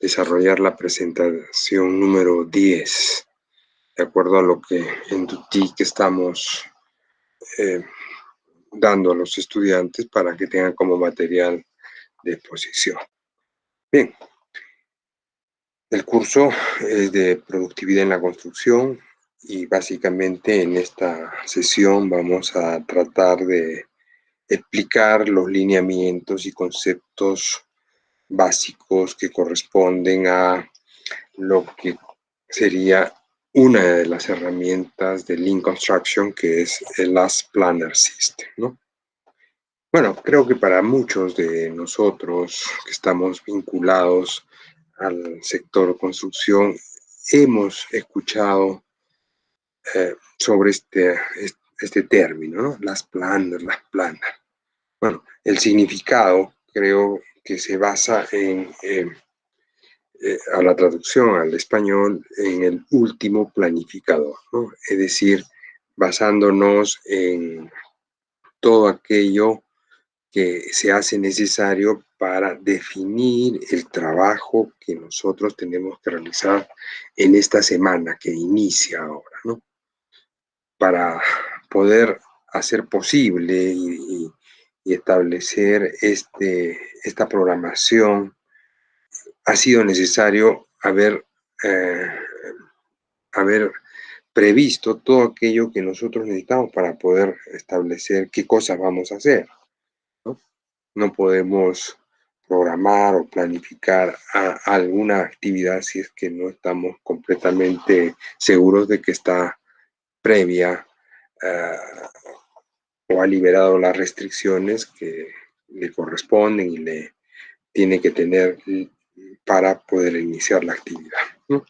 desarrollar la presentación número 10, de acuerdo a lo que en TUTIC estamos dando a los estudiantes para que tengan como material de exposición. Bien, el curso es de productividad en la construcción y básicamente en esta sesión vamos a tratar de explicar los lineamientos y conceptos básicos que corresponden a lo que sería una de las herramientas de Lean Construction, que es el Last Planner System, ¿no? Bueno, creo que para muchos de nosotros que estamos vinculados al sector construcción, hemos escuchado sobre este término, ¿no? Las planners. Bueno, el significado creo que se basa en a la traducción al español, en el último planificador, ¿no? Es decir, basándonos en todo aquello que se hace necesario para definir el trabajo que nosotros tenemos que realizar en esta semana que inicia ahora, ¿no? Para poder hacer posible y establecer esta programación, ha sido necesario haber previsto todo aquello que nosotros necesitamos para poder establecer qué cosas vamos a hacer, ¿no? No podemos programar o planificar alguna actividad si es que no estamos completamente seguros de que está previa o ha liberado las restricciones que le corresponden y le tiene que tener para poder iniciar la actividad, ¿no?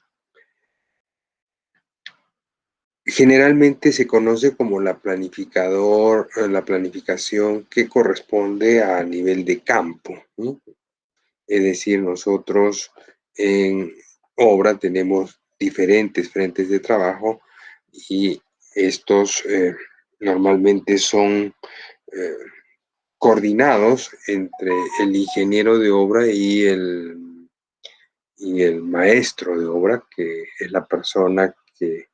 Generalmente se conoce como la planificación que corresponde a nivel de campo, ¿no? Es decir, nosotros en obra tenemos diferentes frentes de trabajo y estos normalmente son coordinados entre el ingeniero de obra y el maestro de obra, que es la persona que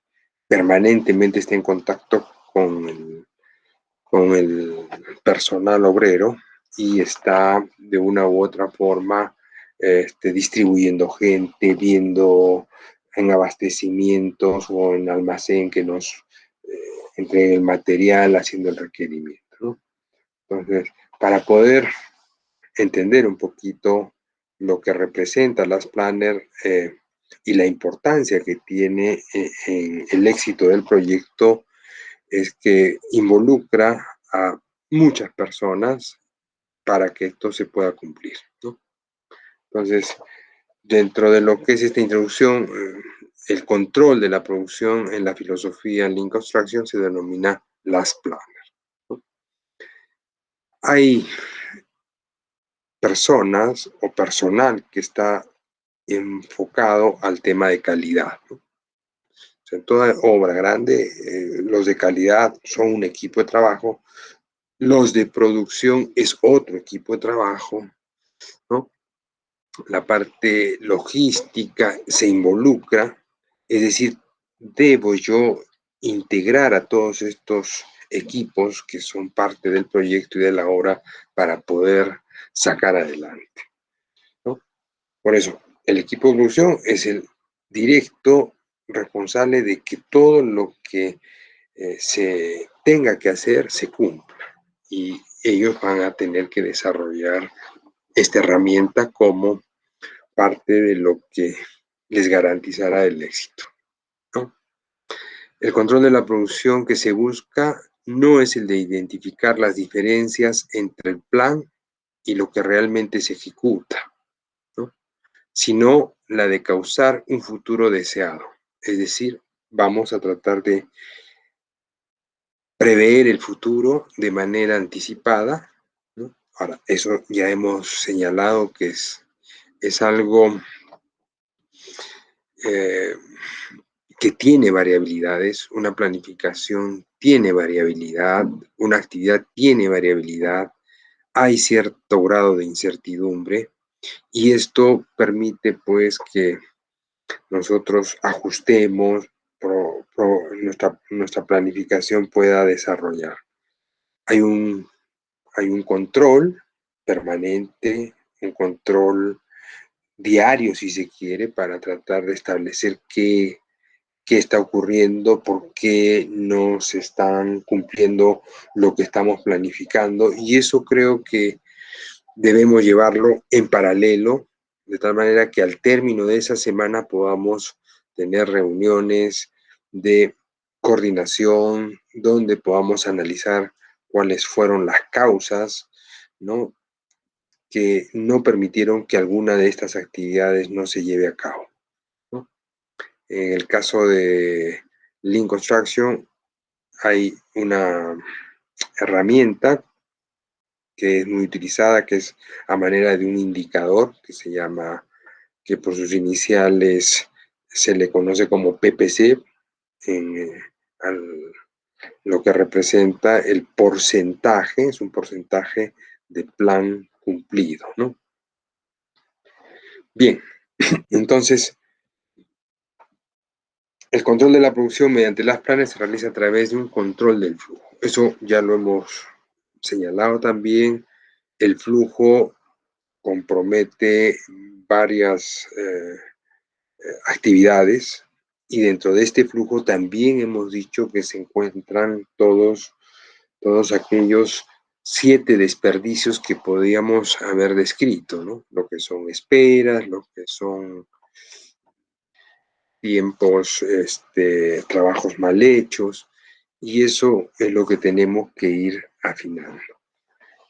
permanentemente está en contacto con el personal obrero y está de una u otra forma distribuyendo gente, viendo en abastecimientos o en almacén que nos entreguen el material, haciendo el requerimiento, ¿no? Entonces, para poder entender un poquito lo que representa las planner y la importancia que tiene en el éxito del proyecto, es que involucra a muchas personas para que esto se pueda cumplir, ¿no? Entonces, dentro de lo que es esta introducción, el control de la producción en la filosofía Lean Construction se denomina Last Planner, ¿no? Hay personas o personal que está enfocado al tema de calidad, ¿no? O sea, en toda obra grande, los de calidad son un equipo de trabajo, los de producción es otro equipo de trabajo, ¿no? La parte logística se involucra, es decir, debo yo integrar a todos estos equipos que son parte del proyecto y de la obra para poder sacar adelante, ¿no? Por eso, el equipo de producción es el directo responsable de que todo lo que se tenga que hacer se cumpla, y ellos van a tener que desarrollar esta herramienta como parte de lo que les garantizará el éxito, ¿no? El control de la producción que se busca no es el de identificar las diferencias entre el plan y lo que realmente se ejecuta, ¿no? Sino la de causar un futuro deseado. Es decir, vamos a tratar de prever el futuro de manera anticipada, ¿no? Ahora, eso ya hemos señalado que es algo que tiene variabilidades. Una planificación tiene variabilidad, una actividad tiene variabilidad, hay cierto grado de incertidumbre, Y esto permite pues que nosotros ajustemos, nuestra planificación pueda desarrollar. Hay un control permanente, un control diario, si se quiere, para tratar de establecer qué está ocurriendo, por qué no se están cumpliendo lo que estamos planificando. Y eso creo que debemos llevarlo en paralelo, de tal manera que al término de esa semana podamos tener reuniones de coordinación, donde podamos analizar cuáles fueron las causas, ¿no?, que no permitieron que alguna de estas actividades no se lleve a cabo, ¿no? En el caso de Lean Construction hay una herramienta que es muy utilizada, que es a manera de un indicador que se llama, que por sus iniciales se le conoce como PPC, lo que representa el porcentaje, es un porcentaje de plan cumplido, ¿no? Bien, entonces, el control de la producción mediante las planes se realiza a través de un control del flujo. Eso ya lo hemos señalado también. El flujo compromete varias actividades, y dentro de este flujo también hemos dicho que se encuentran todos aquellos 7 desperdicios que podíamos haber descrito, ¿no? Lo que son esperas, lo que son tiempos, trabajos mal hechos, y eso es lo que tenemos que ir afinando.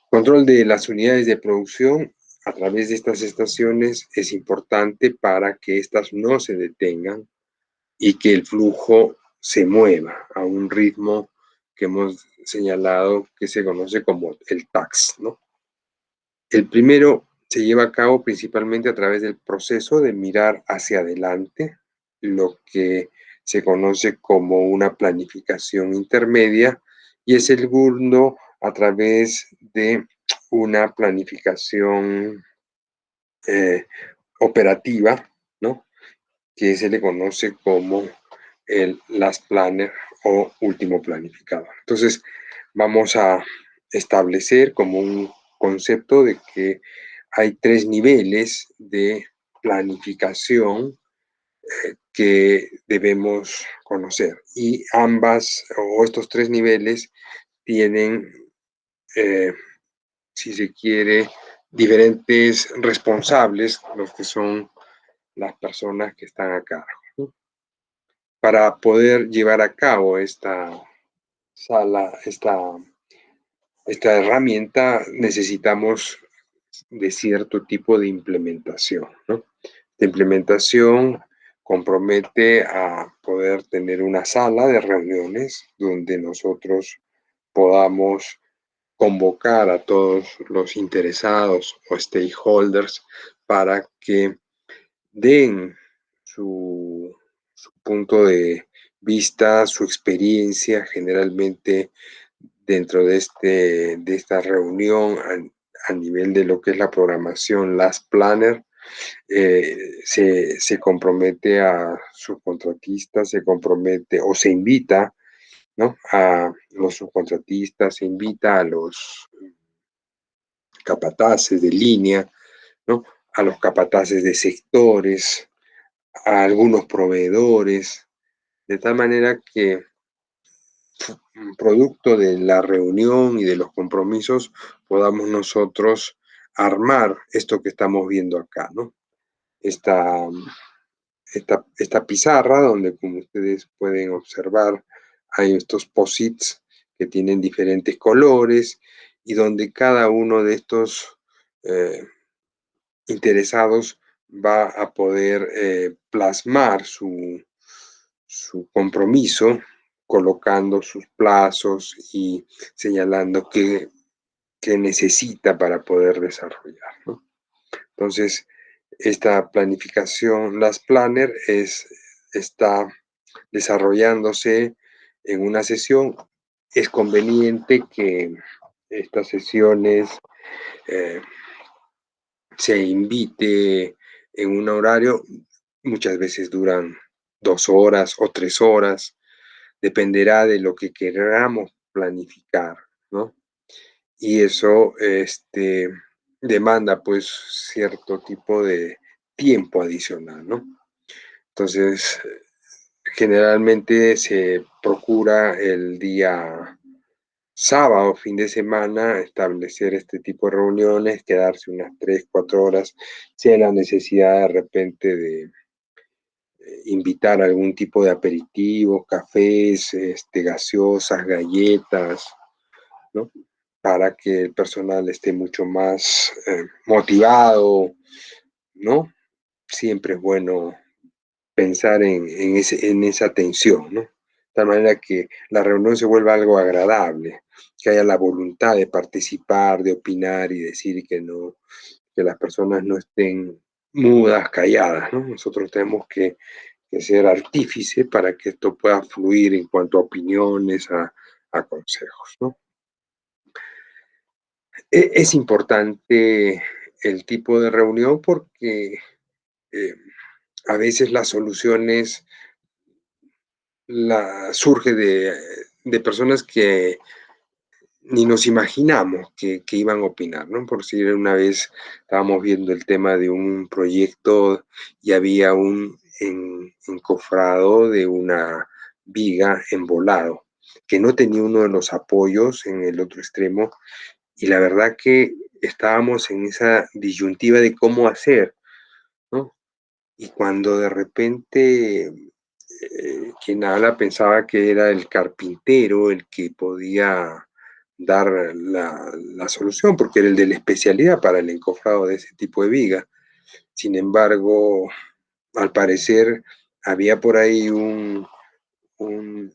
Control de las unidades de producción a través de estas estaciones es importante para que éstas no se detengan y que el flujo se mueva a un ritmo que hemos señalado que se conoce como el TAX, ¿no? El primero se lleva a cabo principalmente a través del proceso de mirar hacia adelante, lo que se conoce como una planificación intermedia, y el segundo a través de una planificación operativa, ¿no?, que se le conoce como el last planner o último planificador. Entonces, vamos a establecer como un concepto de que hay 3 niveles de planificación que debemos conocer, y estos 3 niveles tienen, si se quiere, diferentes responsables, los que son las personas que están a cargo, ¿no? Para poder llevar a cabo esta herramienta, necesitamos de cierto tipo de implementación, ¿no? La implementación compromete a poder tener una sala de reuniones donde nosotros podamos convocar a todos los interesados o stakeholders para que den su punto de vista, su experiencia. Generalmente dentro de esta reunión a nivel de lo que es la programación Last Planner, se compromete a subcontratistas, se compromete o se invita, ¿no?, a los subcontratistas, se invita a los capataces de línea, ¿no?, a los capataces de sectores, a algunos proveedores, de tal manera que producto de la reunión y de los compromisos podamos nosotros armar esto que estamos viendo acá, ¿no? Esta pizarra donde, como ustedes pueden observar, hay estos posits que tienen diferentes colores, y donde cada uno de estos interesados va a poder plasmar su compromiso, colocando sus plazos y señalando qué necesita para poder desarrollar, ¿no? Entonces, esta planificación, las planner, está desarrollándose en una sesión. Es conveniente que estas sesiones se invite en un horario, muchas veces duran 2 horas o 3 horas, dependerá de lo que queramos planificar, ¿no? Y eso, demanda, pues, cierto tipo de tiempo adicional, ¿no? Entonces, generalmente se procura el día sábado, fin de semana, establecer este tipo de reuniones, quedarse unas 3, 4 horas, si hay la necesidad de repente de invitar algún tipo de aperitivo, cafés, gaseosas, galletas, ¿no? Para que el personal esté mucho más motivado, ¿no? Siempre es bueno pensar en esa tensión, ¿no? De tal manera que la reunión se vuelva algo agradable, que haya la voluntad de participar, de opinar y decir que no, que las personas no estén mudas, calladas, ¿no? Nosotros tenemos que ser artífice para que esto pueda fluir en cuanto a opiniones, a consejos, ¿no? Es importante el tipo de reunión porque eh, a veces las soluciones surge de personas que ni nos imaginamos que iban a opinar, ¿no? Por si una vez estábamos viendo el tema de un proyecto y había un encofrado de una viga embolado, que no tenía uno de los apoyos en el otro extremo, y la verdad que estábamos en esa disyuntiva de cómo hacer, ¿no? Y cuando de repente quien habla pensaba que era el carpintero el que podía dar la solución, porque era el de la especialidad para el encofrado de ese tipo de viga. Sin embargo, al parecer había por ahí un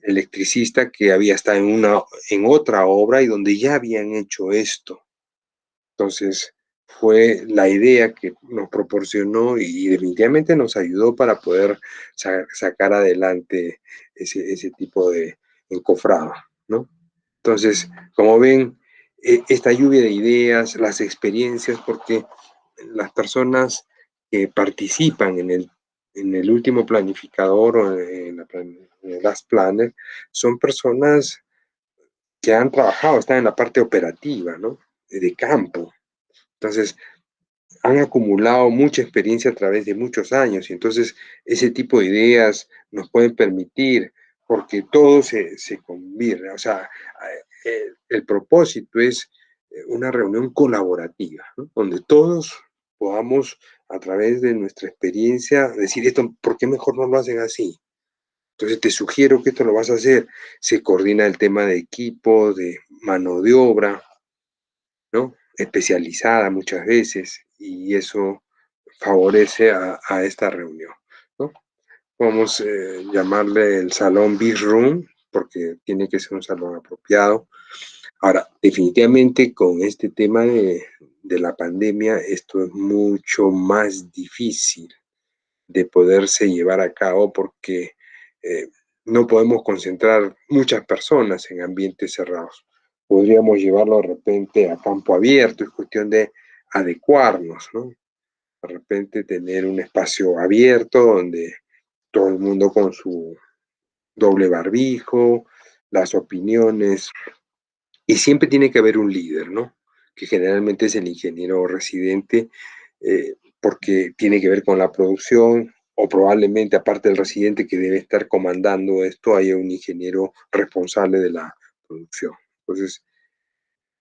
electricista que había estado en otra obra y donde ya habían hecho esto. Entonces, fue la idea que nos proporcionó y definitivamente nos ayudó para poder sacar adelante ese tipo de encofrado, ¿no? Entonces, como ven, esta lluvia de ideas, las experiencias, porque las personas que participan en el último planificador o en el Last Planner son personas que han trabajado, están en la parte operativa, ¿no? De campo. Entonces, han acumulado mucha experiencia a través de muchos años y entonces ese tipo de ideas nos pueden permitir, porque todo se convierte, o sea, el propósito es una reunión colaborativa, ¿no? Donde todos podamos a través de nuestra experiencia decir esto, ¿por qué mejor no lo hacen así? Entonces te sugiero que esto lo vas a hacer. Se coordina el tema de equipo, de mano de obra, ¿no? Especializada muchas veces, y eso favorece a esta reunión, ¿no? Vamos a llamarle el salón Big Room, porque tiene que ser un salón apropiado. Ahora, definitivamente con este tema de la pandemia, esto es mucho más difícil de poderse llevar a cabo porque eh, no podemos concentrar muchas personas en ambientes cerrados. Podríamos llevarlo de repente a campo abierto, es cuestión de adecuarnos, ¿no? De repente tener un espacio abierto donde todo el mundo con su doble barbijo, las opiniones, y siempre tiene que haber un líder, ¿no? Que generalmente es el ingeniero residente, porque tiene que ver con la producción, o probablemente aparte del residente que debe estar comandando esto, haya un ingeniero responsable de la producción. Entonces,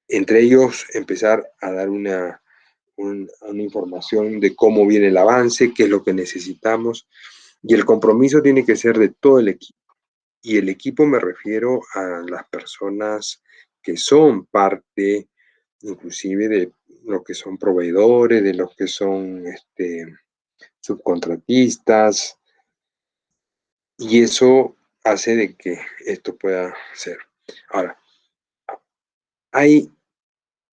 entre ellos empezar a dar una información de cómo viene el avance, qué es lo que necesitamos, y el compromiso tiene que ser de todo el equipo. Y el equipo me refiero a las personas que son parte, inclusive de lo que son proveedores, de los que son subcontratistas, y eso hace de que esto pueda ser. Ahora, hay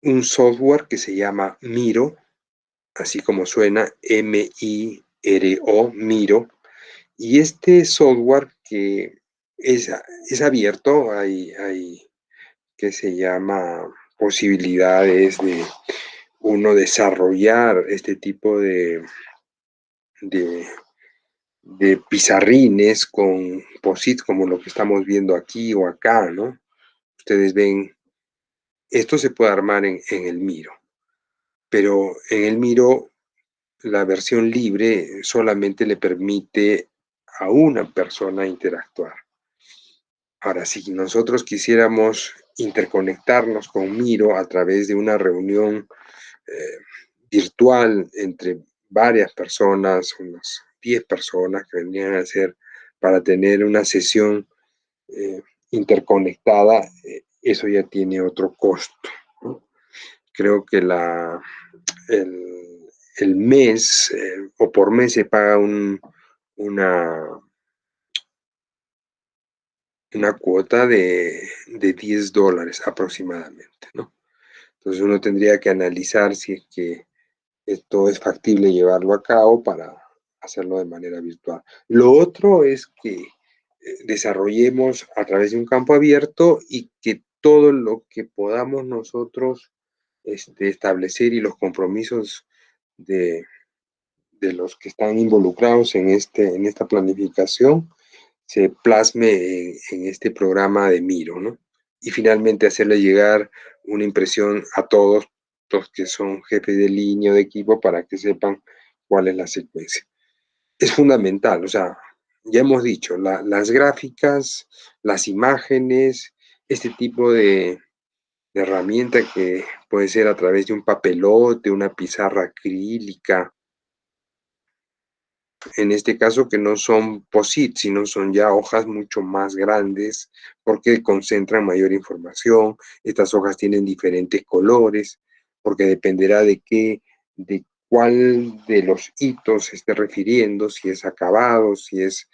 un software que se llama Miro, así como suena, M-I-R-O, Miro, y este software que es abierto, hay que se llama posibilidades uno desarrollar este tipo de pizarrines con POSIT como lo que estamos viendo aquí o acá, ¿no? Ustedes ven, esto se puede armar en el Miro, pero en el Miro la versión libre solamente le permite a una persona interactuar. Ahora, si nosotros quisiéramos interconectarnos con Miro a través de una reunión virtual entre varias personas, unas 10 personas que vendrían a ser para tener una sesión interconectada, eso ya tiene otro costo, ¿no? Creo que el mes o por mes se paga una cuota de $10 aproximadamente, ¿no? Entonces uno tendría que analizar si es que esto es factible llevarlo a cabo para hacerlo de manera virtual. Lo otro es que desarrollemos a través de un campo abierto y que todo lo que podamos nosotros establecer y los compromisos de, de los que están involucrados en esta planificación se plasme en este programa de Miro, ¿no? Y finalmente hacerle llegar una impresión a todos los que son jefes de línea o de equipo para que sepan cuál es la secuencia. Es fundamental, o sea, ya hemos dicho, las gráficas, las imágenes, este tipo de herramienta que puede ser a través de un papelote, una pizarra acrílica, en este caso que no son POSIT, sino son ya hojas mucho más grandes porque concentran mayor información. Estas hojas tienen diferentes colores porque dependerá de cuál de los hitos se esté refiriendo, si es acabado, si es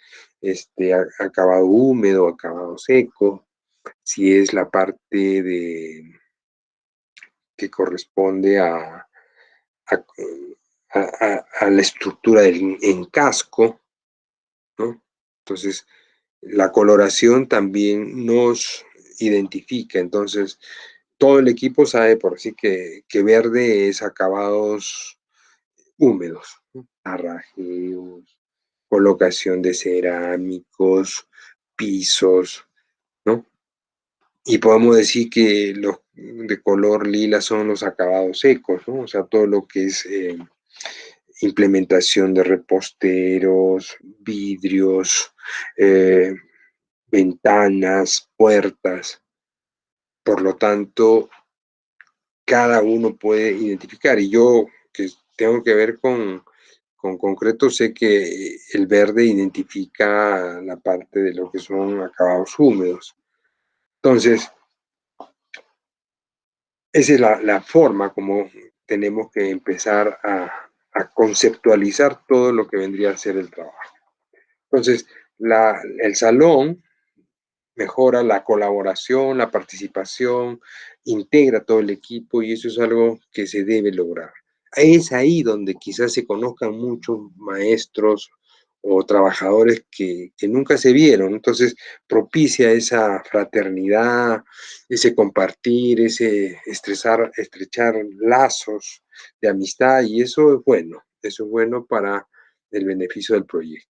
acabado húmedo, acabado seco, si es la parte que corresponde a, a la estructura del encasco, ¿no? Entonces, la coloración también nos identifica. Entonces, todo el equipo sabe por sí que verde es acabados húmedos, ¿no? Arrajeos, colocación de cerámicos, pisos, ¿no? Y podemos decir que los de color lila son los acabados secos, ¿no? O sea, todo lo que es implementación de reposteros, vidrios, ventanas, puertas. Por lo tanto, cada uno puede identificar. Y yo, que tengo que ver con concreto, sé que el verde identifica la parte de lo que son acabados húmedos. Entonces, esa es la forma como tenemos que empezar a conceptualizar todo lo que vendría a ser el trabajo. Entonces, el salón mejora la colaboración, la participación, integra todo el equipo y eso es algo que se debe lograr. Es ahí donde quizás se conozcan muchos maestros o trabajadores que nunca se vieron. Entonces propicia esa fraternidad, ese compartir, ese estrechar lazos de amistad y eso es bueno para el beneficio del proyecto.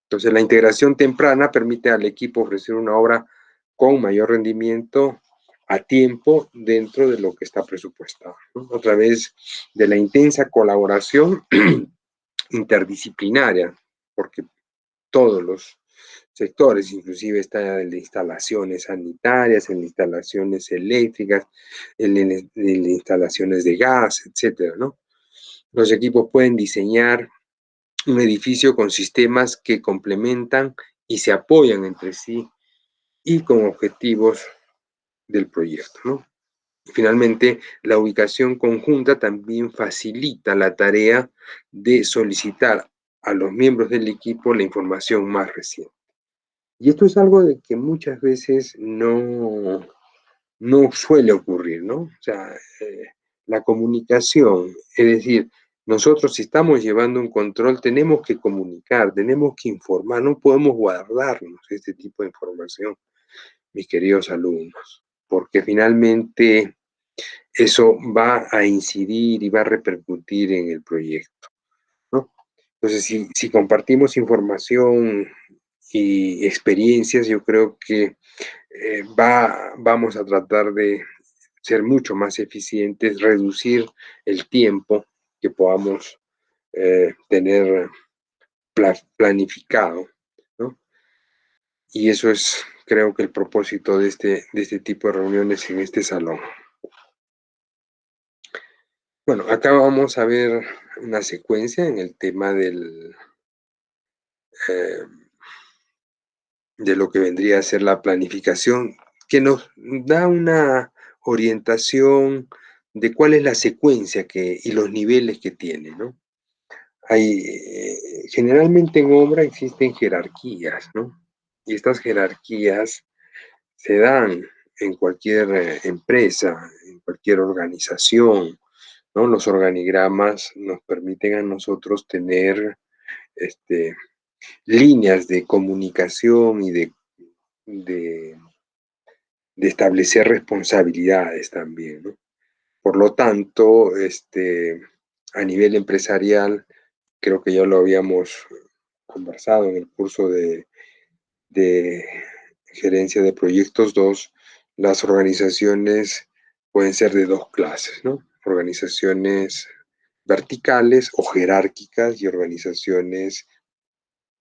Entonces, la integración temprana permite al equipo ofrecer una obra con mayor rendimiento a tiempo dentro de lo que está presupuestado, ¿no? A través de la intensa colaboración interdisciplinaria, porque todos los sectores, inclusive está en instalaciones sanitarias, en instalaciones eléctricas, en instalaciones de gas, etcétera, ¿no? Los equipos pueden diseñar un edificio con sistemas que complementan y se apoyan entre sí y con objetivos del proyecto, ¿no? Y finalmente, la ubicación conjunta también facilita la tarea de solicitar a los miembros del equipo la información más reciente. Y esto es algo de que muchas veces no suele ocurrir, ¿no? O sea, la comunicación, es decir, nosotros si estamos llevando un control tenemos que comunicar, tenemos que informar, no podemos guardarnos este tipo de información, mis queridos alumnos, porque finalmente eso va a incidir y va a repercutir en el proyecto, ¿no? Entonces, si compartimos información y experiencias, yo creo que vamos a tratar de ser mucho más eficientes, reducir el tiempo que podamos tener planificado, ¿no? Y eso es, creo que el propósito de este tipo de reuniones en este salón. Bueno, acá vamos a ver una secuencia en el tema eh, de lo que vendría a ser la planificación, que nos da una orientación de cuál es la secuencia y los niveles que tiene, ¿no? Generalmente en obra existen jerarquías, ¿no? Y estas jerarquías se dan en cualquier empresa, en cualquier organización, ¿no? Los organigramas nos permiten a nosotros tener este, líneas de comunicación y de, de establecer responsabilidades también, ¿no? Por lo tanto, a nivel empresarial, creo que ya lo habíamos conversado en el curso de gerencia de proyectos 2, las organizaciones pueden ser de dos clases, ¿no? Organizaciones verticales o jerárquicas y organizaciones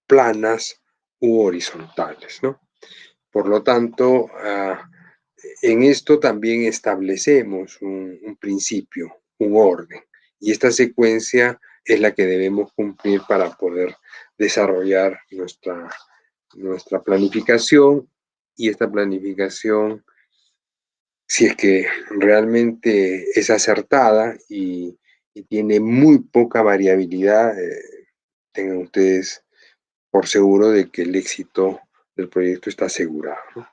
planas u horizontales, ¿no? Por lo tanto, en esto también establecemos un principio, un orden, y esta secuencia es la que debemos cumplir para poder desarrollar nuestra planificación, y esta planificación, si es que realmente es acertada y tiene muy poca variabilidad, tengan ustedes por seguro de que el éxito del proyecto está asegurado, ¿no?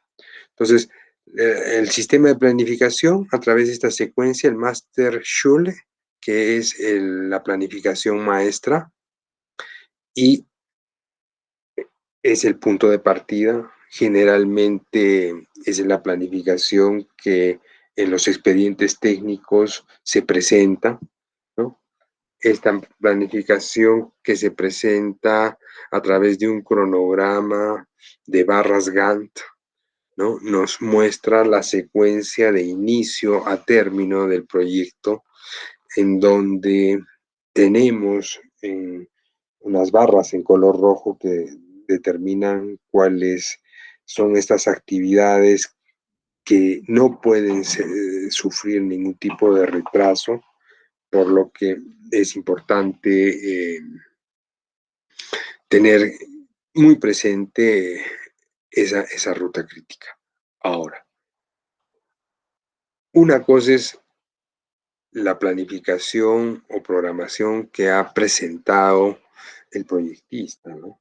Entonces, el sistema de planificación a través de esta secuencia, el Master Schule, que es la planificación maestra, y es el punto de partida. Generalmente es la planificación que en los expedientes técnicos se presenta, ¿no? Esta planificación que se presenta a través de un cronograma de barras Gantt, ¿no? Nos muestra la secuencia de inicio a término del proyecto, en donde tenemos unas barras en color rojo que determinan cuáles son estas actividades que no pueden sufrir ningún tipo de retraso, por lo que es importante tener muy presente esa ruta crítica. Ahora, una cosa es la planificación o programación que ha presentado el proyectista, ¿no?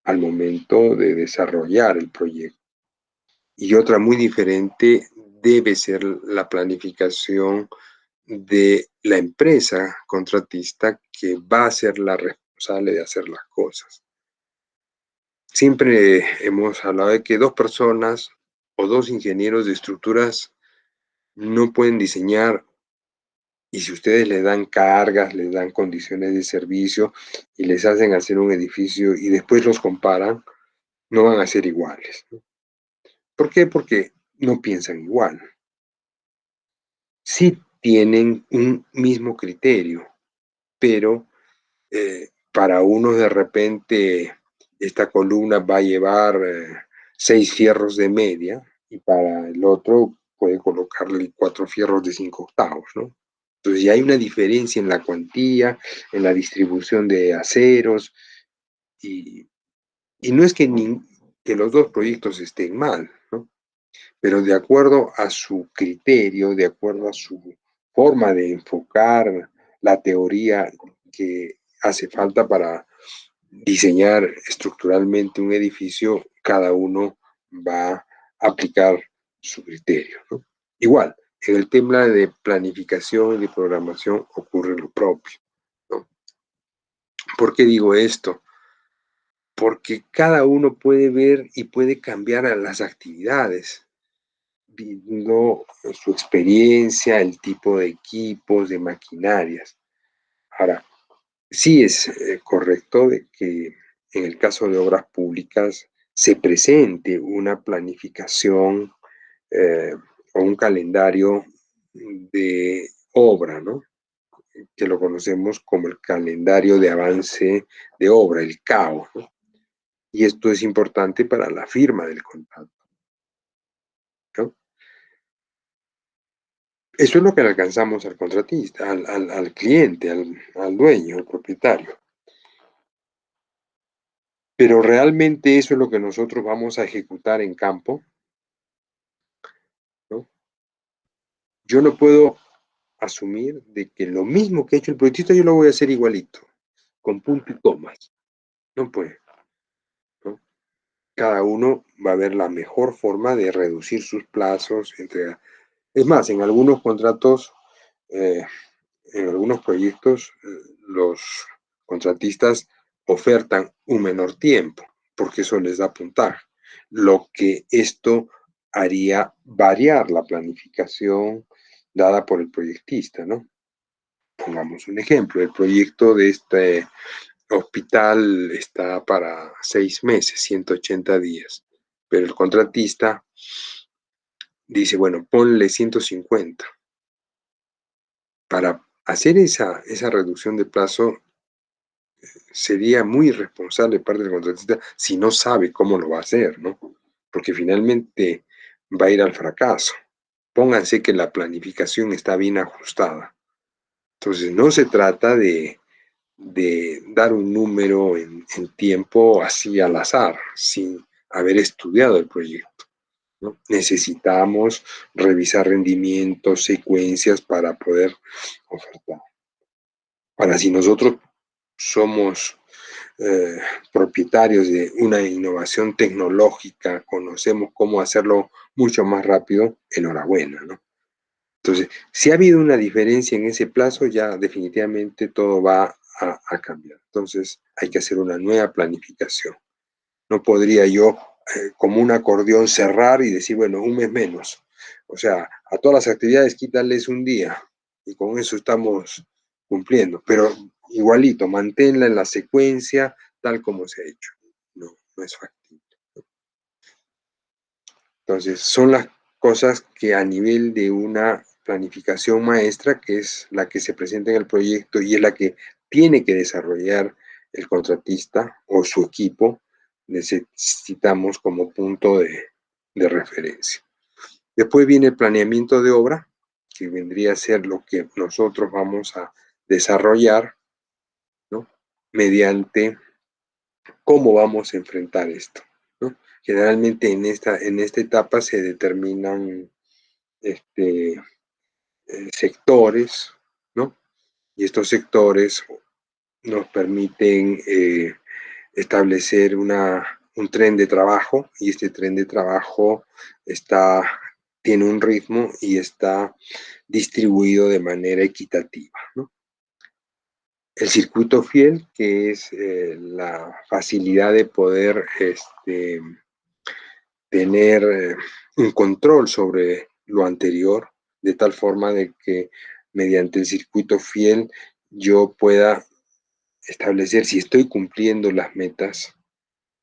Al momento de desarrollar el proyecto. Y otra muy diferente debe ser la planificación de la empresa contratista que va a ser la responsable de hacer las cosas. Siempre hemos hablado de que dos personas o dos ingenieros de estructuras no pueden diseñar, y si ustedes les dan cargas, les dan condiciones de servicio y les hacen hacer un edificio y después los comparan, no van a ser iguales, ¿no? ¿Por qué? Porque no piensan igual. Sí tienen un mismo criterio, pero para unos de repente esta columna va a llevar 6 fierros de media y para el otro puede colocarle 4 fierros de 5 octavos, ¿no? Entonces ya hay una diferencia en la cuantía, en la distribución de aceros, y, y no es que los dos proyectos estén mal, ¿no? Pero de acuerdo a su criterio, de acuerdo a su forma de enfocar la teoría que hace falta para diseñar estructuralmente un edificio, cada uno va a aplicar su criterio, ¿no? Igual, en el tema de planificación y de programación ocurre lo propio, ¿no? ¿Por qué digo esto? Porque cada uno puede ver y puede cambiar a las actividades. viendo su experiencia, el tipo de equipos, de maquinarias. Ahora, sí es correcto de que en el caso de obras públicas se presente una planificación o un calendario de obra, ¿no? Que lo conocemos como el calendario de avance de obra, el CAO, ¿no? Y esto es importante para la firma del contrato, ¿no? Eso es lo que le alcanzamos al contratista, al cliente, al dueño, al propietario. Pero realmente eso es lo que nosotros vamos a ejecutar en campo, ¿no? Yo no puedo asumir de que lo mismo que ha hecho el proyectista yo lo voy a hacer igualito, con punto y comas. No puede, ¿no? Cada uno va a ver la mejor forma de reducir sus plazos, entregar. Es más, en algunos contratos, eh, en algunos proyectos, los contratistas ofertan un menor tiempo, porque eso les da puntaje. Lo que esto haría variar la planificación dada por el proyectista, ¿no? Pongamos un ejemplo, el proyecto de este hospital está para 6 meses, 180 días, pero el contratista dice, bueno, ponle 150. Para hacer esa reducción de plazo sería muy irresponsable de parte del contratista si no sabe cómo lo va a hacer, ¿no? Porque finalmente va a ir al fracaso. Pónganse que la planificación está bien ajustada. Entonces, no se trata de dar un número en tiempo así al azar, sin haber estudiado el proyecto, ¿no? Necesitamos revisar rendimientos, secuencias para poder ofertar. Ahora, si nosotros somos eh, propietarios de una innovación tecnológica, conocemos cómo hacerlo mucho más rápido, enhorabuena, ¿no? Entonces, si ha habido una diferencia en ese plazo, ya definitivamente todo va a cambiar. Entonces, hay que hacer una nueva planificación. No podría yo, como un acordeón, cerrar y decir, bueno, un mes menos. O sea, a todas las actividades quítales un día y con eso estamos cumpliendo. Pero igualito, manténla en la secuencia tal como se ha hecho. No, no es factible. Entonces, son las cosas que a nivel de una planificación maestra, que es la que se presenta en el proyecto y es la que tiene que desarrollar el contratista o su equipo, necesitamos como punto de referencia. Después viene el planeamiento de obra, que vendría a ser lo que nosotros vamos a desarrollar, ¿no? Mediante cómo vamos a enfrentar esto, ¿no? Generalmente en esta etapa se determinan sectores, ¿no? Y estos sectores nos permiten establecer un tren de trabajo y este tren de trabajo tiene un ritmo y está distribuido de manera equitativa, ¿no? El circuito fiel, que es la facilidad de poder tener un control sobre lo anterior, de tal forma de que mediante el circuito fiel yo pueda establecer si estoy cumpliendo las metas,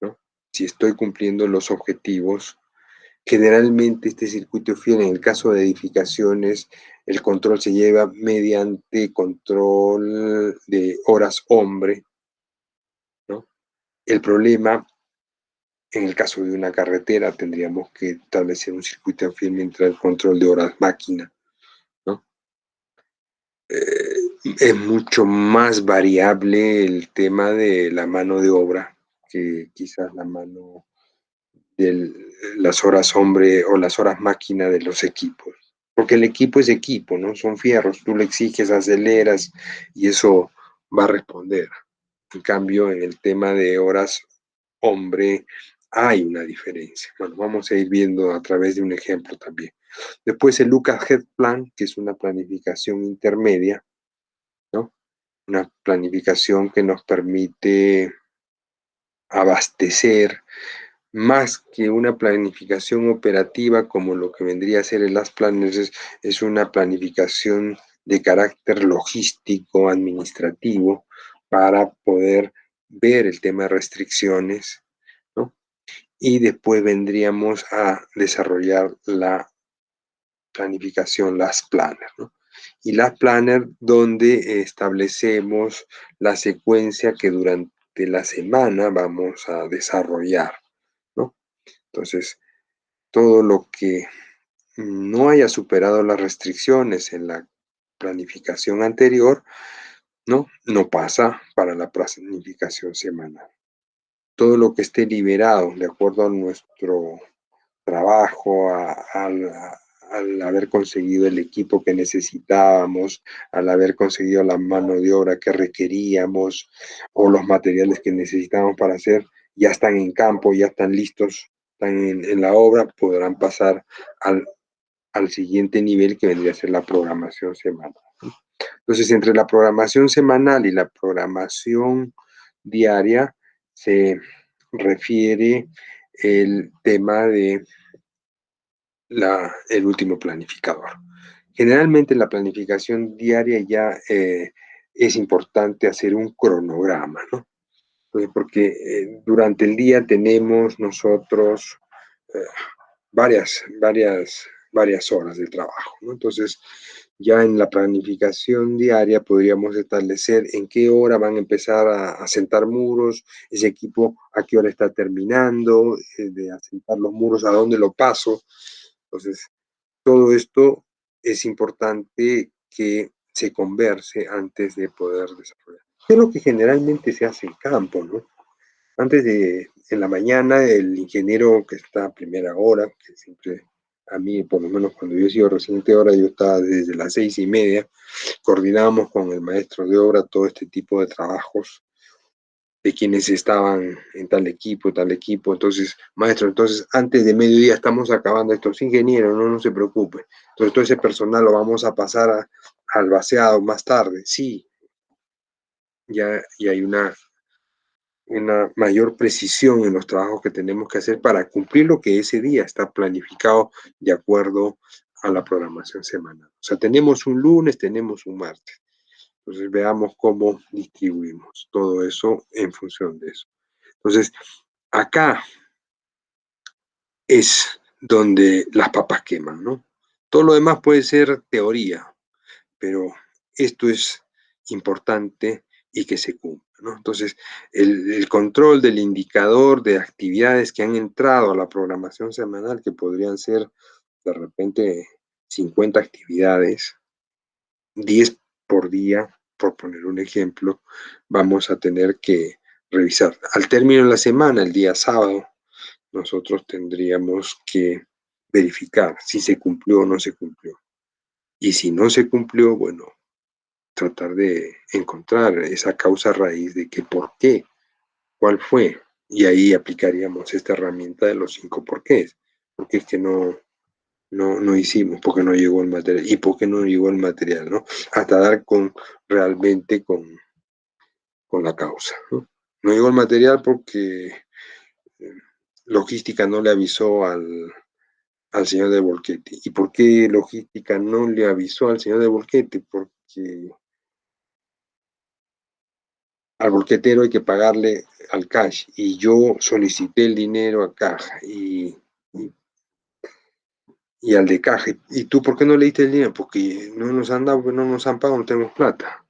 ¿no? Si estoy cumpliendo los objetivos. Generalmente este circuito fiel, en el caso de edificaciones, el control se lleva mediante control de horas hombre, ¿no? El problema, en el caso de una carretera, tendríamos que establecer un circuito fiel mientras el control de horas máquina, ¿no? Es mucho más variable el tema de la mano de obra que quizás la mano de las horas hombre o las horas máquina de los equipos. Porque el equipo es equipo, ¿no? Son fierros, tú le exiges, aceleras y eso va a responder. En cambio, en el tema de horas hombre hay una diferencia. Bueno, vamos a ir viendo a través de un ejemplo también. Después el Lucas Head Plan, que es una planificación intermedia, ¿no? Una planificación que nos permite abastecer más que una planificación operativa como lo que vendría a ser el Last Planner, es una planificación de carácter logístico, administrativo, para poder ver el tema de restricciones, ¿no? Y después vendríamos a desarrollar la planificación Last Planner, ¿no? Y Last Planner donde establecemos la secuencia que durante la semana vamos a desarrollar, ¿no? Entonces, todo lo que no haya superado las restricciones en la planificación anterior, ¿no? No pasa para la planificación semanal. Todo lo que esté liberado de acuerdo a nuestro trabajo, al haber conseguido el equipo que necesitábamos, al haber conseguido la mano de obra que requeríamos o los materiales que necesitábamos para hacer, ya están en campo, ya están listos, están en la obra, podrán pasar al siguiente nivel que vendría a ser la programación semanal. Entonces, entre la programación semanal y la programación diaria se refiere el tema de el último planificador. Generalmente en la planificación diaria ya es importante hacer un cronograma, ¿no? Porque durante el día tenemos nosotros eh, varias horas de trabajo, ¿no? Entonces, ya en la planificación diaria podríamos establecer en qué hora van a empezar a sentar muros, ese equipo a qué hora está terminando de asentar los muros, a dónde lo paso. Entonces, todo esto es importante que se converse antes de poder desarrollar. ¿Qué es lo que generalmente se hace en campo, no? En la mañana, el ingeniero que está a primera hora, que siempre a mí, por lo menos cuando yo he sido residente de obra, yo estaba desde las 6:30, coordinábamos con el maestro de obra todo este tipo de trabajos de quienes estaban en tal equipo, tal equipo. Entonces, maestro, entonces antes de mediodía estamos acabando estos ingenieros, no se preocupe. Entonces, todo ese personal lo vamos a pasar al vaciado más tarde. Sí, ya hay una mayor precisión en los trabajos que tenemos que hacer para cumplir lo que ese día está planificado de acuerdo a la programación semanal. O sea, tenemos un lunes, tenemos un martes. Entonces veamos cómo distribuimos todo eso en función de eso. Entonces, acá es donde las papas queman, ¿no? Todo lo demás puede ser teoría, pero esto es importante y que se cumpla, ¿no? Entonces, el control del indicador de actividades que han entrado a la programación semanal, que podrían ser de repente 50 actividades, 10 por día, por poner un ejemplo, vamos a tener que revisar. Al término de la semana, el día sábado, nosotros tendríamos que verificar si se cumplió o no se cumplió. Y si no se cumplió, bueno, tratar de encontrar esa causa raíz de que por qué, cuál fue. Y ahí aplicaríamos esta herramienta de los 5 porqués. Porque es que no hicimos, porque no llegó el material. ¿Y por qué no llegó el material? ¿No? Hasta dar realmente con la causa, ¿no? No llegó el material porque logística no le avisó al señor de Volquete. ¿Y por qué logística no le avisó al señor de Volquete? Porque al volquetero hay que pagarle al cash y yo solicité el dinero a caja y al de caja. ¿Y tú por qué no le diste el dinero? Porque no nos han dado, no nos han pagado, no tenemos plata.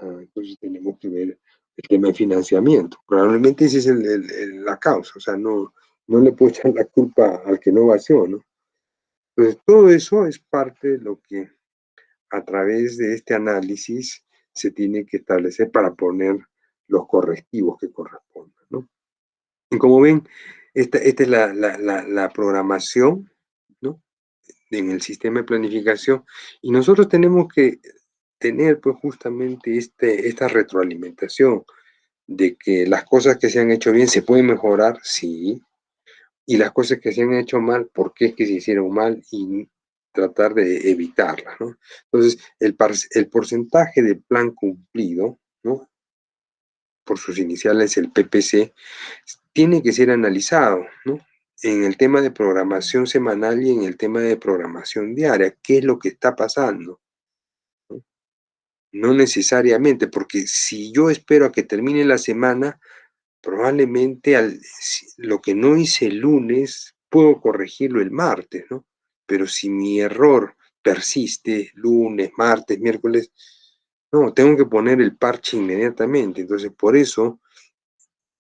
Entonces tenemos que ver el tema de financiamiento. Probablemente esa es la causa, o sea, no le puedo echar la culpa al que no vació, ¿no? Entonces todo eso es parte de lo que a través de este análisis se tiene que establecer para poner los correctivos que correspondan, ¿no? Y como ven, esta es la programación, ¿no? En el sistema de planificación, y nosotros tenemos que tener pues justamente esta retroalimentación de que las cosas que se han hecho bien se pueden mejorar, sí, y las cosas que se han hecho mal, ¿por qué es que se hicieron mal? Y tratar de evitarlas, ¿no? Entonces, el porcentaje de plan cumplido, ¿no? por sus iniciales el PPC, tiene que ser analizado, ¿no? En el tema de programación semanal y en el tema de programación diaria, ¿qué es lo que está pasando? ¿No? No necesariamente, porque si yo espero a que termine la semana, probablemente lo que no hice el lunes, puedo corregirlo el martes, ¿no? Pero si mi error persiste lunes, martes, miércoles, no, tengo que poner el parche inmediatamente. Entonces, por eso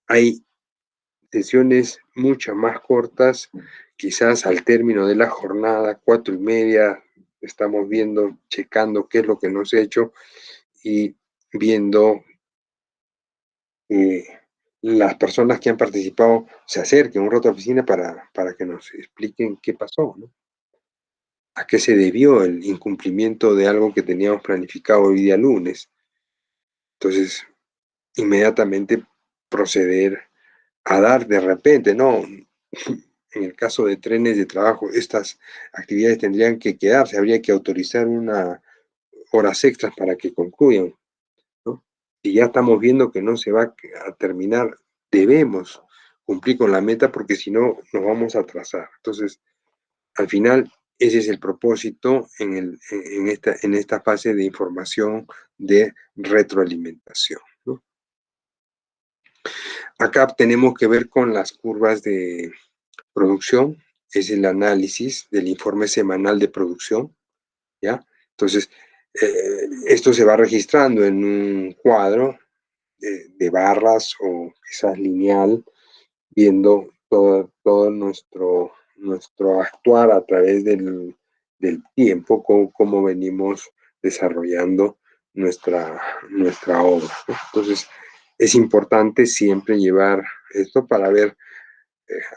hay sesiones mucho más cortas, quizás al término de la jornada, 4:30, estamos viendo, checando qué es lo que nos ha hecho y viendo las personas que han participado se acerquen un rato a la oficina para que nos expliquen qué pasó, ¿no? A qué se debió el incumplimiento de algo que teníamos planificado hoy día lunes. Entonces, inmediatamente proceder a dar de repente, ¿no? En el caso de trenes de trabajo, estas actividades tendrían que quedarse, habría que autorizar unas horas extras para que concluyan, ¿no? Y ya estamos viendo que no se va a terminar, debemos cumplir con la meta porque si no nos vamos a atrasar. Entonces, al final, ese es el propósito en esta fase de información de retroalimentación, ¿no? Acá tenemos que ver con las curvas de producción, es el análisis del informe semanal de producción, ¿ya? Entonces, esto se va registrando en un cuadro de barras o quizás lineal, viendo todo nuestro actuar a través del tiempo, cómo venimos desarrollando nuestra obra, ¿no? Entonces, es importante siempre llevar esto para ver,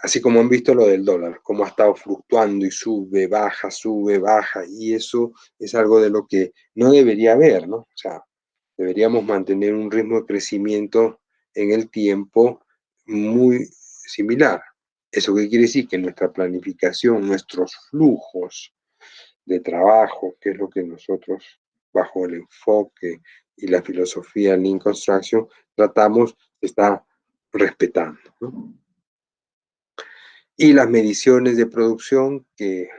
así como han visto lo del dólar, cómo ha estado fluctuando y sube, baja, y eso es algo de lo que no debería haber, ¿no? O sea, deberíamos mantener un ritmo de crecimiento en el tiempo muy similar. ¿Eso qué quiere decir? Que nuestra planificación, nuestros flujos de trabajo, que es lo que nosotros, bajo el enfoque y la filosofía Lean Construction, tratamos, está respetando, ¿no? Y las mediciones de producción que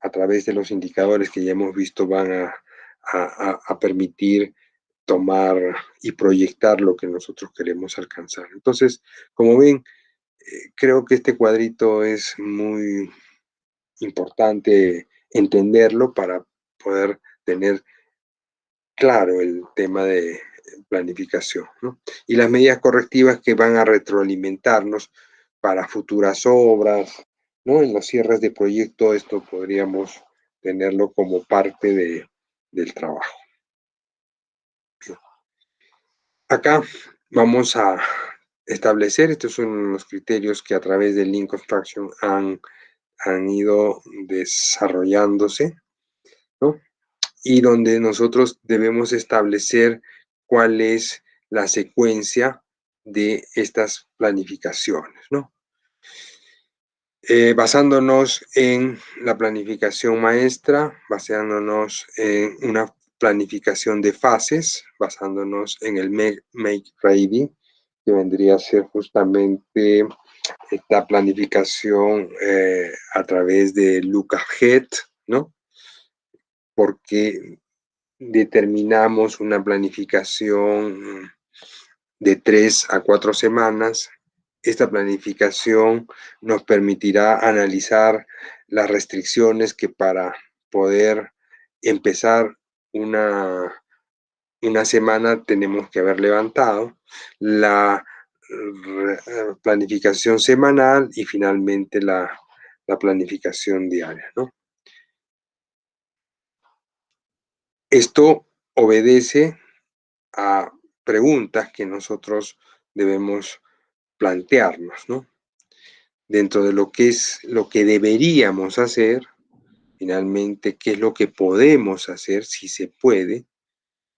a través de los indicadores que ya hemos visto van a permitir tomar y proyectar lo que nosotros queremos alcanzar. Entonces, como ven, creo que este cuadrito es muy importante entenderlo para poder tener claro el tema de planificación, ¿no? Y las medidas correctivas que van a retroalimentarnos para futuras obras, ¿no? En los cierres de proyecto, esto podríamos tenerlo como parte del trabajo. Acá vamos a establecer, estos son los criterios que a través del Lean Construction han ido desarrollándose, ¿no? Y donde nosotros debemos establecer cuál es la secuencia de estas planificaciones, ¿no? Basándonos en la planificación maestra, basándonos en una planificación de fases, basándonos en el Make Ready, que vendría a ser justamente esta planificación a través de Look Ahead, ¿no? Porque determinamos una planificación de 3 a 4 semanas. Esta planificación nos permitirá analizar las restricciones que para poder empezar una semana tenemos que haber levantado, la planificación semanal y finalmente la planificación diaria, ¿no? Esto obedece a preguntas que nosotros debemos plantearnos, ¿no? Dentro de lo que es lo que deberíamos hacer, finalmente, qué es lo que podemos hacer, si se puede,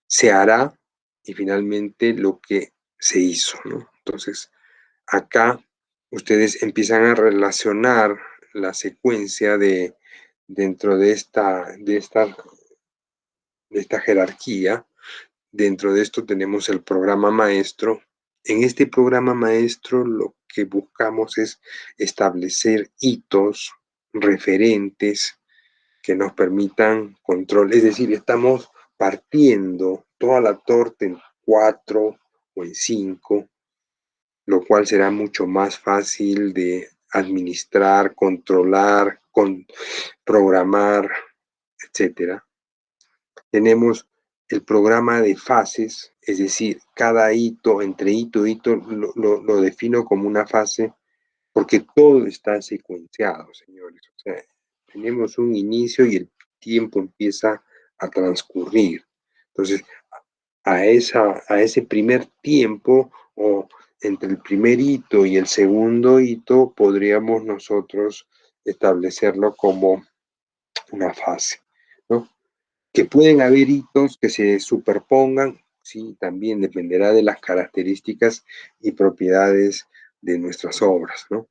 se hará, y finalmente lo que se hizo, ¿no? Entonces, acá ustedes empiezan a relacionar la secuencia dentro de esta jerarquía. Dentro de esto tenemos el programa maestro, en este programa maestro lo que buscamos es establecer hitos, referentes que nos permitan control. Es decir, estamos partiendo toda la torta en 4 o en 5, lo cual será mucho más fácil de administrar, controlar, programar, etcétera. Tenemos el programa de fases, es decir, cada hito, entre hito e hito, lo defino como una fase, porque todo está secuenciado, señores. O sea, tenemos un inicio y el tiempo empieza a transcurrir. Entonces, a ese primer tiempo, o entre el primer hito y el segundo hito, podríamos nosotros establecerlo como una fase, ¿no? Que pueden haber hitos que se superpongan, sí, también dependerá de las características y propiedades de nuestras obras, ¿no?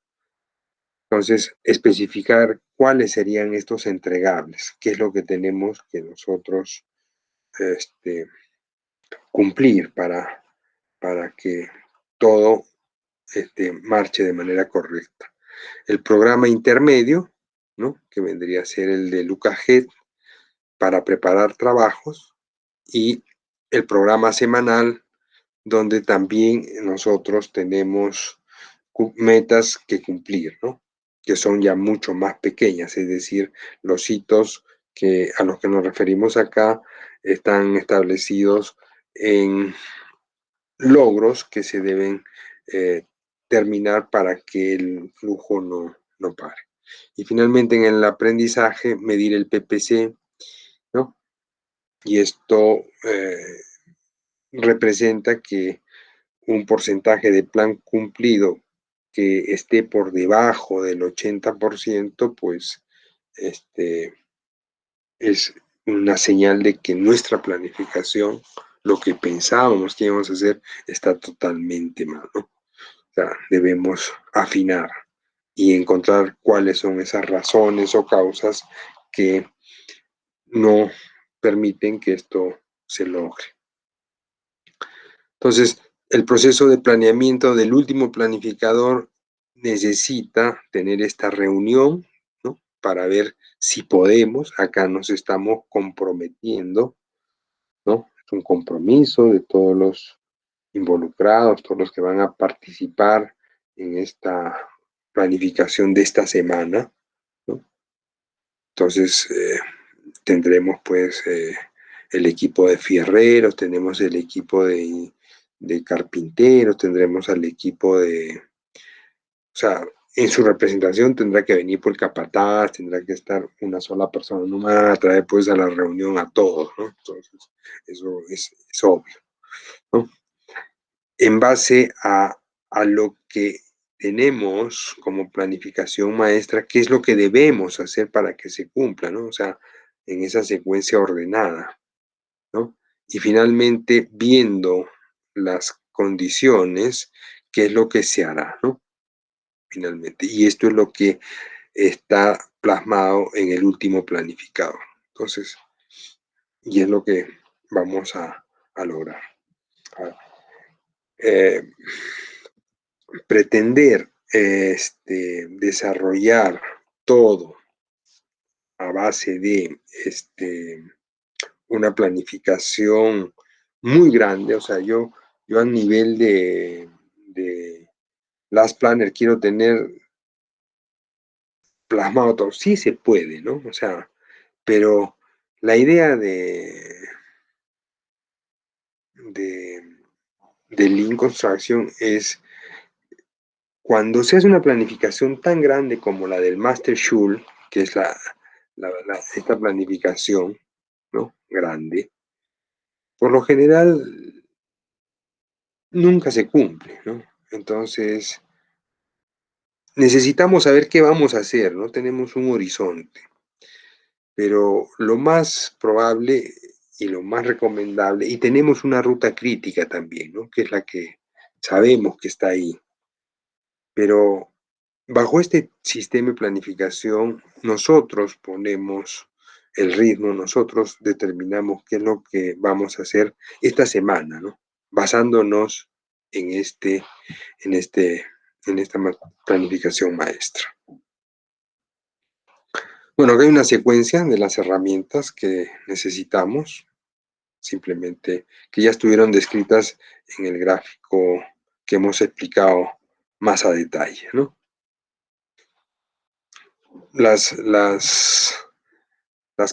Entonces, especificar cuáles serían estos entregables, qué es lo que tenemos que nosotros cumplir para que todo marche de manera correcta. El programa intermedio, ¿no? Que vendría a ser el de LucaJet para preparar trabajos, y el programa semanal, donde también nosotros tenemos metas que cumplir, ¿no? Que son ya mucho más pequeñas, es decir, los hitos a los que nos referimos acá están establecidos en logros que se deben terminar para que el flujo no pare. Y finalmente, en el aprendizaje, medir el PPC, ¿no? Y esto representa que un porcentaje de plan cumplido que esté por debajo del 80%, pues es una señal de que nuestra planificación, lo que pensábamos que íbamos a hacer, está totalmente mal, ¿no? O sea, debemos afinar y encontrar cuáles son esas razones o causas que no permiten que esto se logre. Entonces, el proceso de planeamiento del último planificador necesita tener esta reunión, ¿no? Para ver si podemos. Acá nos estamos comprometiendo, ¿no? Es un compromiso de todos los involucrados, todos los que van a participar en esta planificación de esta semana, ¿no? Entonces, tendremos pues el equipo de fierreros, tenemos el equipo de carpinteros, tendremos al equipo o sea, en su representación tendrá que venir por el capataz, tendrá que estar una sola persona, no van a traer pues a la reunión a todos, ¿no? Entonces, eso es obvio, ¿no? En base a lo que tenemos como planificación maestra, qué es lo que debemos hacer para que se cumpla, ¿no? O sea, en esa secuencia ordenada, ¿no? Y finalmente, viendo las condiciones, qué es lo que se hará, ¿no? Finalmente. Y esto es lo que está plasmado en el último planificador. Entonces, y es lo que vamos a lograr. Pretender desarrollar todo a base de una planificación muy grande, o sea, yo a nivel de Last Planner quiero tener plasmado todo, sí se puede, ¿no? O sea, pero la idea de Lean Construction es cuando se hace una planificación tan grande como la del Master Schul, que es esta planificación, ¿no? Grande, por lo general nunca se cumple, ¿no? Entonces, necesitamos saber qué vamos a hacer, ¿no? Tenemos un horizonte, pero lo más probable y lo más recomendable, y tenemos una ruta crítica también, ¿no? Que es la que sabemos que está ahí, pero bajo este sistema de planificación, nosotros ponemos el ritmo, nosotros determinamos qué es lo que vamos a hacer esta semana, ¿no? Basándonos en esta planificación maestra. Bueno, acá hay una secuencia de las herramientas que necesitamos, simplemente que ya estuvieron descritas en el gráfico que hemos explicado más a detalle, ¿no? Las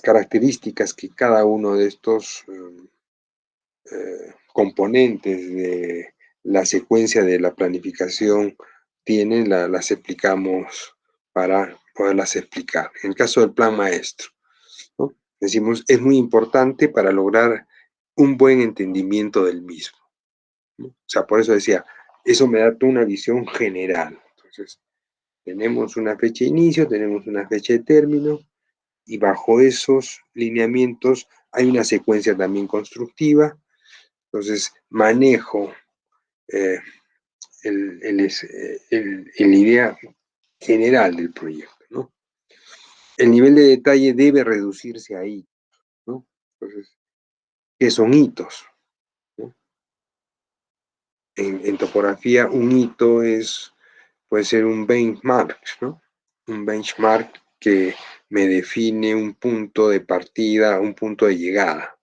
características que cada uno de estos componentes de la secuencia de la planificación tienen, las explicamos para poderlas explicar. En el caso del plan maestro, ¿no? Decimos, es muy importante para lograr un buen entendimiento del mismo, ¿no? O sea, por eso decía, eso me da toda una visión general. Entonces, tenemos una fecha de inicio, tenemos una fecha de término, y bajo esos lineamientos hay una secuencia también constructiva. Entonces, manejo la idea general del proyecto, ¿no? El nivel de detalle debe reducirse ahí, ¿no? Entonces, ¿qué son hitos? ¿No? En topografía, un hito puede ser un benchmark, ¿no? Un benchmark que me define un punto de partida, un punto de llegada,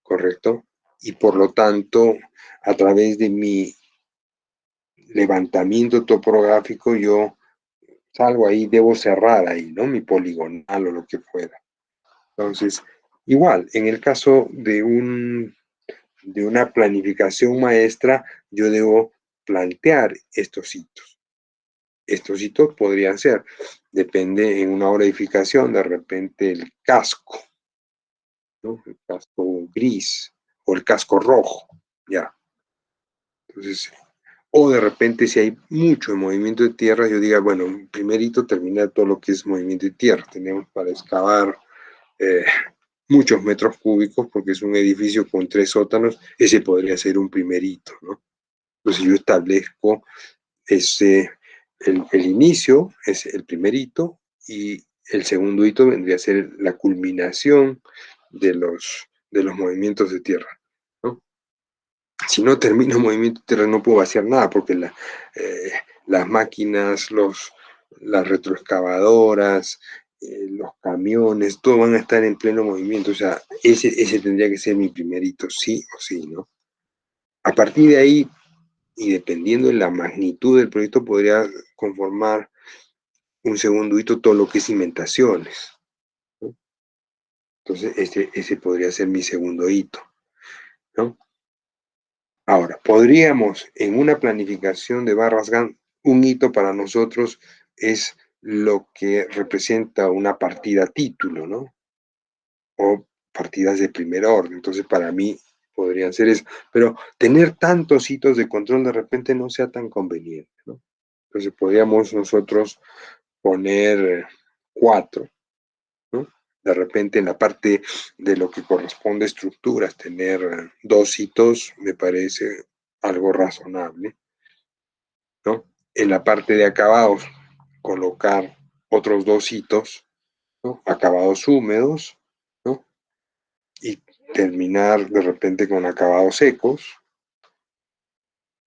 ¿correcto? Y por lo tanto, a través de mi levantamiento topográfico, yo salgo ahí, debo cerrar ahí, ¿no? Mi poligonal o lo que fuera. Entonces, igual, en el caso de una planificación maestra, yo debo plantear estos hitos. Estos hitos podrían ser, depende en una obra de edificación, de repente el casco, ¿no? El casco gris o el casco rojo, ya. Entonces, o de repente si hay mucho movimiento de tierra, yo diga, bueno, primerito terminar todo lo que es movimiento de tierra. Tenemos para excavar muchos metros cúbicos porque es un edificio con 3 sótanos, ese podría ser un primerito, ¿no? Entonces yo establezco el inicio, es el primer hito, y el segundo hito vendría a ser la culminación de los movimientos de tierra, ¿no? Si no termino el movimiento de tierra no puedo hacer nada porque las máquinas, las retroexcavadoras, los camiones, todo van a estar en pleno movimiento. O sea, ese tendría que ser mi primer hito, sí o sí, ¿no? A partir de ahí, y dependiendo de la magnitud del proyecto, podría conformar un segundo hito todo lo que es cimentaciones, ¿no? Entonces, ese podría ser mi segundo hito, ¿no? Ahora, podríamos en una planificación de barras GAN, un hito para nosotros es lo que representa una partida título, ¿no? O partidas de primer orden. Entonces, para mí podrían ser eso. Pero tener tantos hitos de control de repente no sea tan conveniente, ¿no? Entonces, podríamos nosotros poner 4, ¿no? De repente en la parte de lo que corresponde a estructuras, tener 2 hitos me parece algo razonable, ¿no? En la parte de acabados, colocar otros 2 hitos, ¿no? Acabados húmedos, ¿no? Y terminar de repente con acabados secos.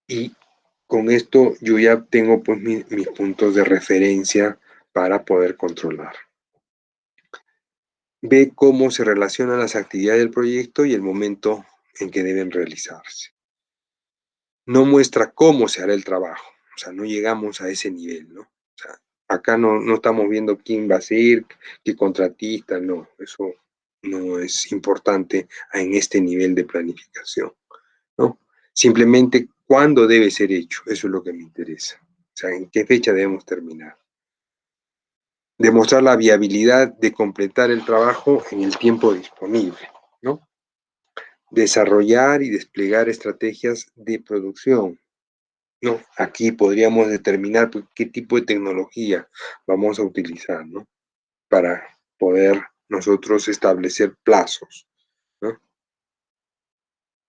Y con esto yo ya tengo pues mis puntos de referencia para poder controlar. Ve cómo se relacionan las actividades del proyecto y el momento en que deben realizarse. No muestra cómo se hará el trabajo, o sea, no llegamos a ese nivel, ¿no? O sea, acá no estamos viendo quién va a ser, qué contratista, no, eso no es importante en este nivel de planificación, ¿no? Simplemente cuándo debe ser hecho, eso es lo que me interesa. O sea, en qué fecha debemos terminar. Demostrar la viabilidad de completar el trabajo en el tiempo disponible, ¿no? Desarrollar y desplegar estrategias de producción, ¿no? Aquí podríamos determinar qué tipo de tecnología vamos a utilizar, ¿no? Para poder nosotros establecer plazos, ¿no?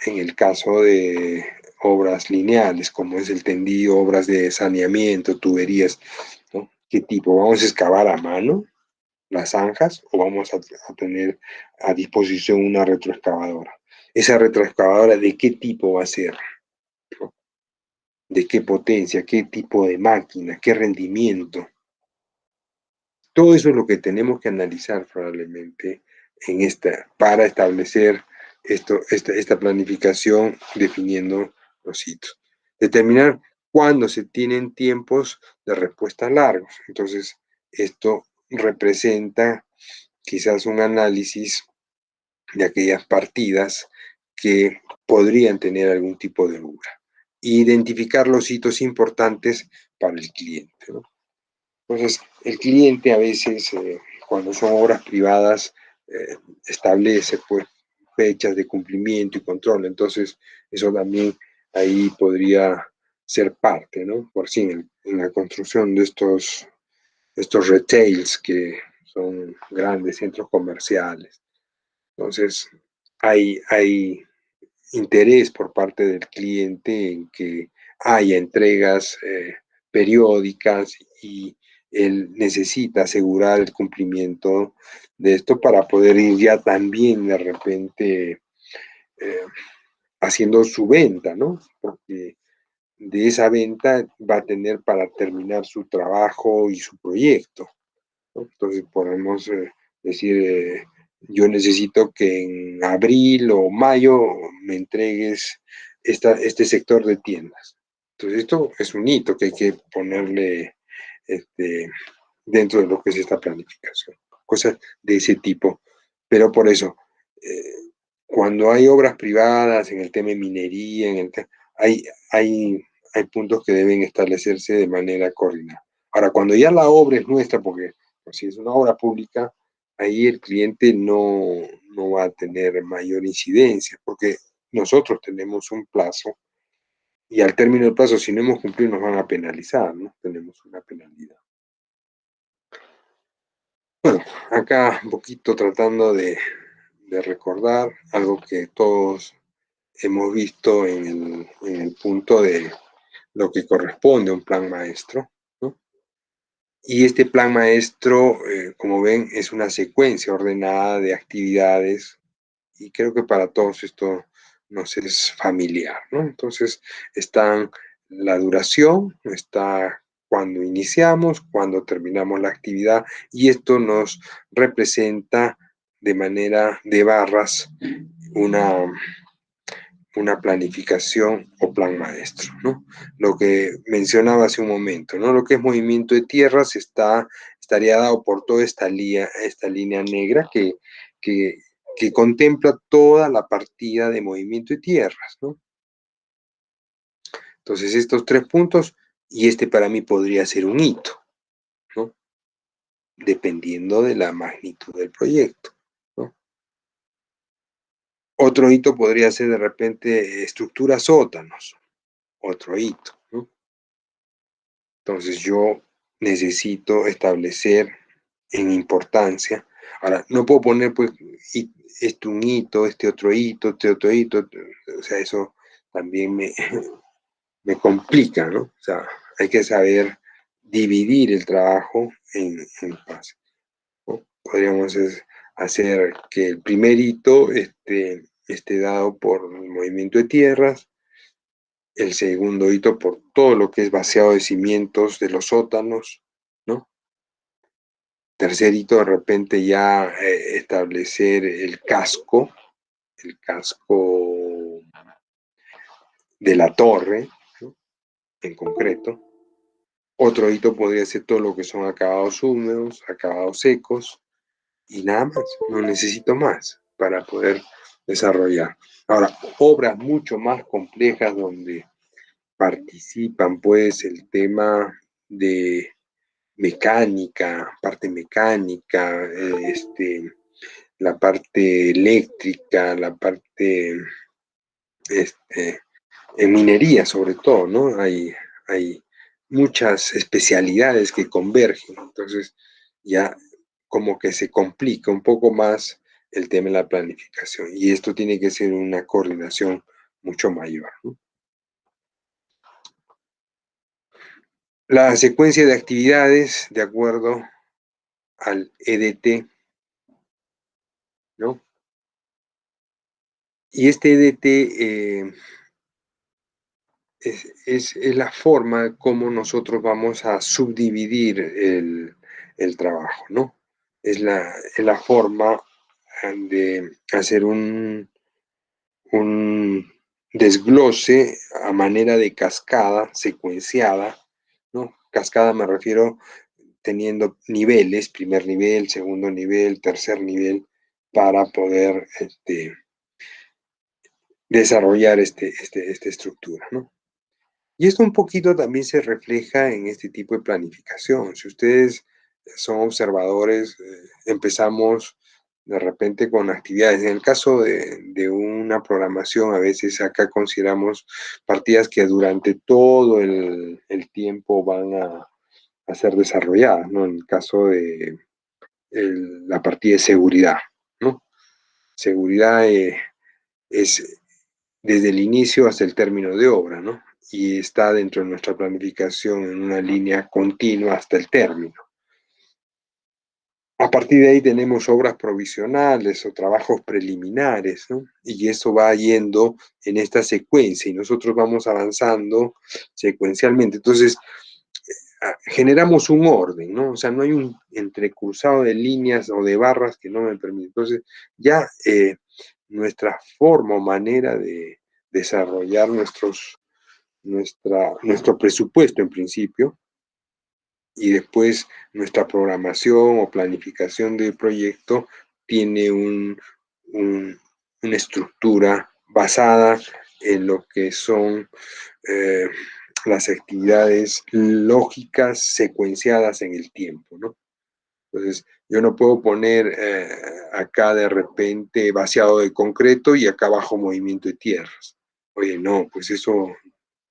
En el caso de obras lineales, como es el tendido, obras de saneamiento, tuberías, ¿no? ¿Qué tipo? ¿Vamos a excavar a mano las zanjas o vamos a tener a disposición una retroexcavadora? Esa retroexcavadora, ¿de qué tipo va a ser? ¿No? de qué potencia, qué tipo de máquina, qué rendimiento. Todo eso es lo que tenemos que analizar probablemente para establecer esta planificación definiendo los hitos. Determinar cuándo se tienen tiempos de respuesta largos. Entonces, esto representa quizás un análisis de aquellas partidas que podrían tener algún tipo de holgura. Identificar los hitos importantes para el cliente, ¿no? Entonces, el cliente a veces, cuando son obras privadas, establece pues fechas de cumplimiento y control. Entonces, eso también ahí podría ser parte, ¿no? Por sí, en la construcción de estos retails que son grandes centros comerciales. Entonces, hay interés por parte del cliente en que haya entregas periódicas y él necesita asegurar el cumplimiento de esto para poder ir ya también de repente haciendo su venta, ¿no? Porque de esa venta va a tener para terminar su trabajo y su proyecto, ¿no? Entonces podemos decir, yo necesito que en abril o mayo me entregues este sector de tiendas. Entonces esto es un hito que hay que ponerle dentro de lo que es esta planificación. Cosas de ese tipo. Pero por eso, cuando hay obras privadas, en el tema de minería, hay, hay, hay puntos que deben establecerse de manera coordinada. Ahora, cuando ya la obra es nuestra, porque si es una obra pública, ahí el cliente no va a tener mayor incidencia, porque nosotros tenemos un plazo y al término del plazo, si no hemos cumplido, nos van a penalizar, ¿no? Tenemos una penalidad. Bueno, acá un poquito tratando de recordar algo que todos hemos visto en el punto de lo que corresponde a un plan maestro, ¿no? Y este plan maestro, como ven, es una secuencia ordenada de actividades y creo que para todos esto nos es familiar, ¿no? Entonces están la duración, está cuando iniciamos, cuando terminamos la actividad y esto nos representa de manera de barras una una planificación o plan maestro, ¿no? Lo que mencionaba hace un momento, ¿no? Lo que es movimiento de tierras estaría dado por toda esta línea negra que, que contempla toda la partida de movimiento de tierras, ¿no? Entonces, estos tres puntos, y este para mí podría ser un hito, ¿no? Dependiendo de la magnitud del proyecto, ¿no? Otro hito podría ser de repente estructura sótanos, otro hito, ¿no? Entonces yo necesito establecer en importancia. Ahora, no puedo poner pues este un hito, este otro hito, este otro hito. O sea, eso también me complica, ¿no? O sea, hay que saber dividir el trabajo en fases, ¿no? Podríamos hacer que el primer hito esté dado por el movimiento de tierras, el segundo hito por todo lo que es vaciado de cimientos de los sótanos, ¿no? Tercer hito, de repente ya establecer el casco de la torre, ¿no? En concreto. Otro hito podría ser todo lo que son acabados húmedos, acabados secos, y nada más, no necesito más para poder desarrollar. Ahora, obras mucho más complejas donde participan pues el tema de mecánica, parte mecánica, la parte eléctrica, la parte en minería sobre todo, ¿no? Hay muchas especialidades que convergen, entonces ya como que se complica un poco más el tema de la planificación y esto tiene que ser una coordinación mucho mayor, ¿no? La secuencia de actividades de acuerdo al EDT, ¿no? Y este EDT es la forma como nosotros vamos a subdividir el trabajo, ¿no? Es la forma de hacer un desglose a manera de cascada, secuenciada, ¿no? Cascada me refiero teniendo niveles, primer nivel, segundo nivel, tercer nivel, para poder desarrollar esta estructura, ¿no? Y esto un poquito también se refleja en este tipo de planificación. Si ustedes son observadores, empezamos de repente con actividades. En el caso de una programación, a veces acá consideramos partidas que durante todo el tiempo van a ser desarrolladas, ¿no? En el caso de la partida de seguridad, ¿no? Seguridad es desde el inicio hasta el término de obra, ¿no? Y está dentro de nuestra planificación en una línea continua hasta el término. A partir de ahí tenemos obras provisionales o trabajos preliminares, ¿no? Y eso va yendo en esta secuencia y nosotros vamos avanzando secuencialmente. Entonces, generamos un orden, ¿no? O sea, no hay un entrecruzado de líneas o de barras que no me permite. Entonces, ya nuestra forma o manera de desarrollar nuestro presupuesto en principio y después nuestra programación o planificación del proyecto tiene una estructura basada en lo que son eh, las actividades lógicas secuenciadas en el tiempo, ¿no? Entonces, yo no puedo poner acá de repente vaciado de concreto y acá abajo movimiento de tierras. Oye, no, pues eso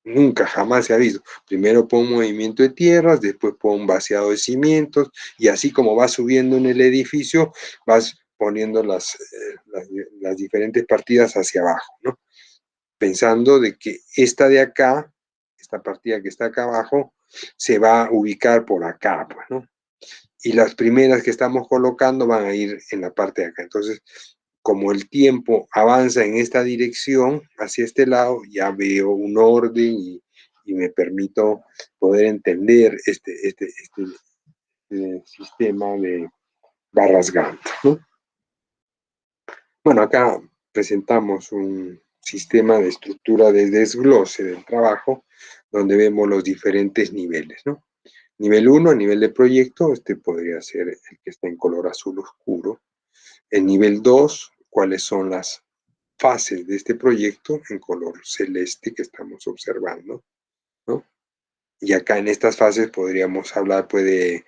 nunca, jamás se ha visto. Primero pon movimiento de tierras, después pon vaciado de cimientos, y así como vas subiendo en el edificio, vas poniendo las diferentes partidas hacia abajo, ¿no? Pensando de que esta de acá, esta partida que está acá abajo, se va a ubicar por acá, pues, ¿no? Y las primeras que estamos colocando van a ir en la parte de acá. Entonces, como el tiempo avanza en esta dirección, hacia este lado, ya veo un orden y me permito poder entender este sistema de barras Gantt, ¿no? Bueno, acá presentamos un sistema de estructura de desglose del trabajo, donde vemos los diferentes niveles, ¿no? Nivel 1, a nivel de proyecto, este podría ser el que está en color azul oscuro. El nivel 2, cuáles son las fases de este proyecto en color celeste que estamos observando, ¿no? Y acá en estas fases podríamos hablar pues, de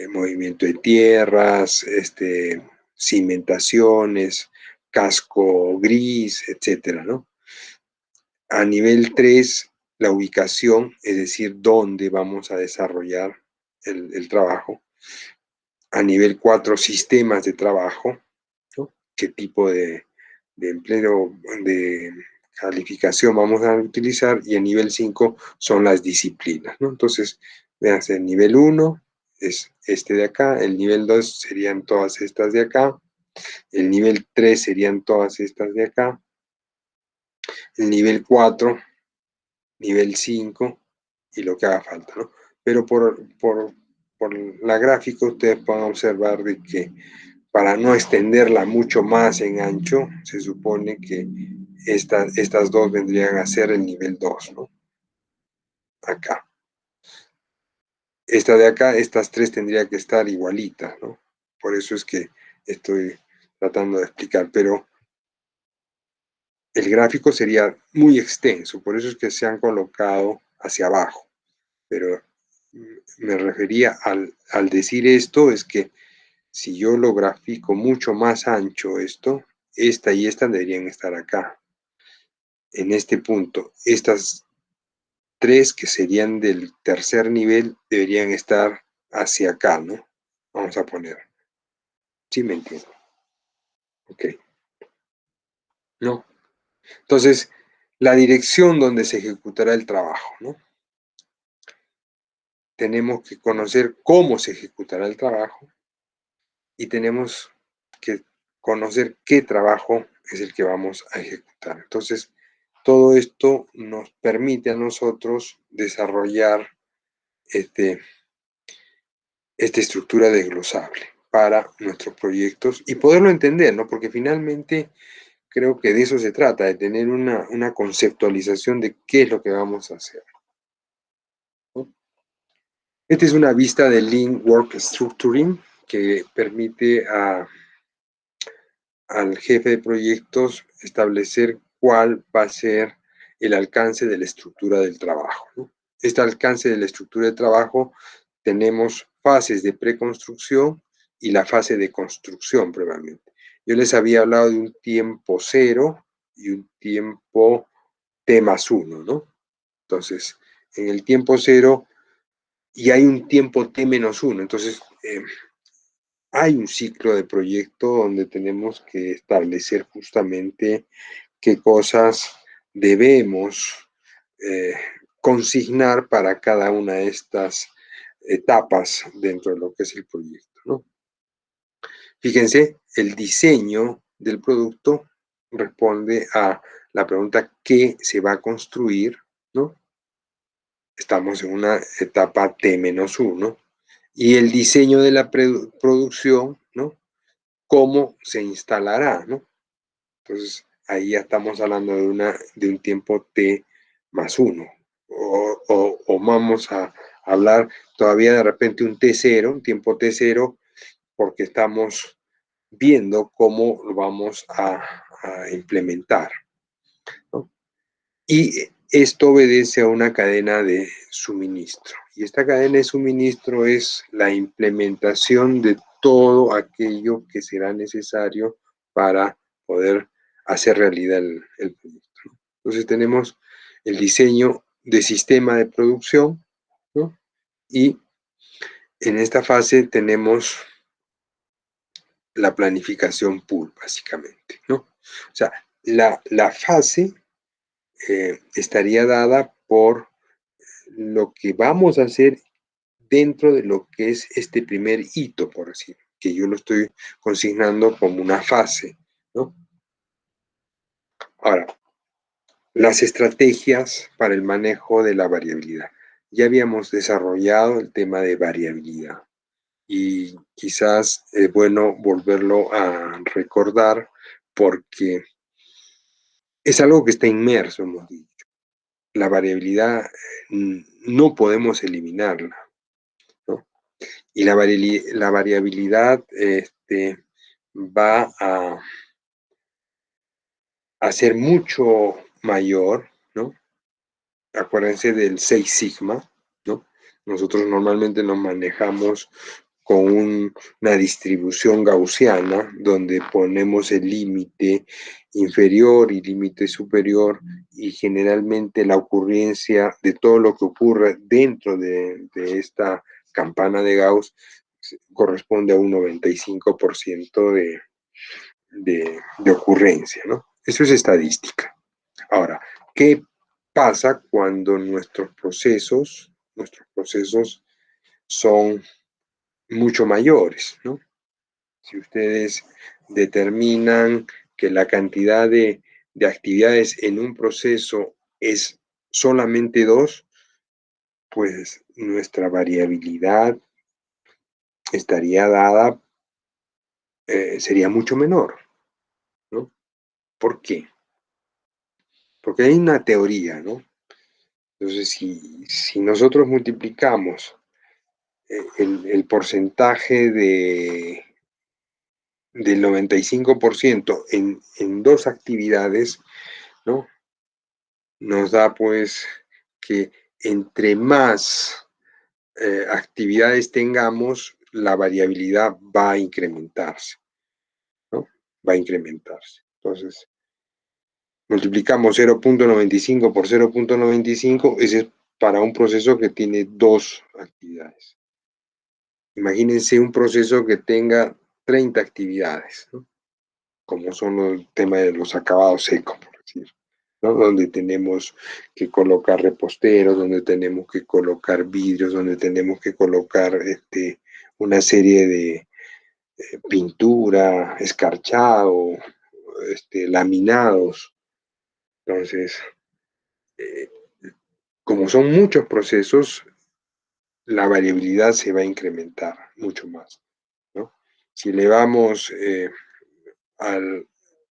movimiento de tierras, cimentaciones, casco gris, etcétera, ¿no? A nivel 3, la ubicación, es decir, dónde vamos a desarrollar el trabajo. A nivel 4, sistemas de trabajo, ¿no? ¿Qué tipo de empleo, de calificación vamos a utilizar? Y a nivel 5 son las disciplinas, ¿no? Entonces, véanse, el nivel 1 es este de acá, el nivel 2 serían todas estas de acá, el nivel 3 serían todas estas de acá, el nivel 4, nivel 5 y lo que haga falta, ¿no? Pero por la gráfica ustedes pueden observar de que para no extenderla mucho más en ancho, se supone que estas dos vendrían a ser el nivel 2, ¿no? Acá. Esta de acá, estas tres tendrían que estar igualitas, ¿no? Por eso es que estoy tratando de explicar, pero el gráfico sería muy extenso, por eso es que se han colocado hacia abajo. Pero me refería al decir esto, es que si yo lo grafico mucho más ancho esto, esta y esta deberían estar acá, en este punto. Estas tres que serían del tercer nivel deberían estar hacia acá, ¿no? Vamos a poner. ¿Sí me entiendo? Ok. ¿No? Entonces, la dirección donde se ejecutará el trabajo, ¿no? Tenemos que conocer cómo se ejecutará el trabajo y tenemos que conocer qué trabajo es el que vamos a ejecutar. Entonces, todo esto nos permite a nosotros desarrollar esta estructura desglosable para nuestros proyectos y poderlo entender, ¿no? Porque finalmente creo que de eso se trata, de tener una conceptualización de qué es lo que vamos a hacer, ¿no? Esta es una vista de Lean Work Structuring que permite al jefe de proyectos establecer cuál va a ser el alcance de la estructura del trabajo, ¿no? Este alcance de la estructura de trabajo tenemos fases de preconstrucción y la fase de construcción previamente. Yo les había hablado de un tiempo cero y un tiempo T+1, ¿no? Entonces, en el tiempo cero y hay un tiempo T-1. Entonces, hay un ciclo de proyecto donde tenemos que establecer justamente qué cosas debemos eh, consignar para cada una de estas etapas dentro de lo que es el proyecto, ¿no? Fíjense, el diseño del producto responde a la pregunta ¿qué se va a construir?, ¿no? Estamos en una etapa T-1 y el diseño de la producción, ¿no? ¿Cómo se instalará?, ¿no? Entonces, ahí ya estamos hablando de un tiempo T+1. O vamos a hablar todavía de repente un T0, un tiempo T0, porque estamos viendo cómo lo vamos a implementar, ¿no? Y esto obedece a una cadena de suministro. Y esta cadena de suministro es la implementación de todo aquello que será necesario para poder hacer realidad el proyecto, ¿no? Entonces tenemos el diseño de sistema de producción, ¿no? Y en esta fase tenemos la planificación pool, básicamente, ¿no? O sea, la fase estaría dada por lo que vamos a hacer dentro de lo que es este primer hito, por decir, que yo lo estoy consignando como una fase, ¿no? Ahora, las estrategias para el manejo de la variabilidad. Ya habíamos desarrollado el tema de variabilidad y quizás es bueno volverlo a recordar porque es algo que está inmerso, hemos dicho. La variabilidad no podemos eliminarla, ¿no? Y la variabilidad va a ser mucho mayor, ¿no? Acuérdense del 6 sigma, ¿no? Nosotros normalmente nos manejamos con una distribución gaussiana donde ponemos el límite inferior y límite superior y generalmente la ocurrencia de todo lo que ocurre dentro de esta campana de Gauss corresponde a un 95% de ocurrencia, ¿no? Eso es estadística. Ahora, ¿qué pasa cuando nuestros procesos son mucho mayores, ¿no? Si ustedes determinan que la cantidad de actividades en un proceso es solamente 2, pues nuestra variabilidad estaría dada, sería mucho menor, ¿no? ¿Por qué? Porque hay una teoría, ¿no? Entonces, si nosotros multiplicamos el porcentaje del 95% en 2 actividades, ¿no? Nos da pues que entre más actividades tengamos, la variabilidad va a incrementarse, ¿no? Va a incrementarse. Entonces, multiplicamos 0.95 por 0.95, ese es para un proceso que tiene 2 actividades. Imagínense un proceso que tenga 30 actividades, ¿no? Como son el tema de los acabados secos, por decir, ¿no? Donde tenemos que colocar reposteros, donde tenemos que colocar vidrios, donde tenemos que colocar una serie de pintura, escarchado, laminados. Entonces, como son muchos procesos, la variabilidad se va a incrementar mucho más, ¿no? Si elevamos al,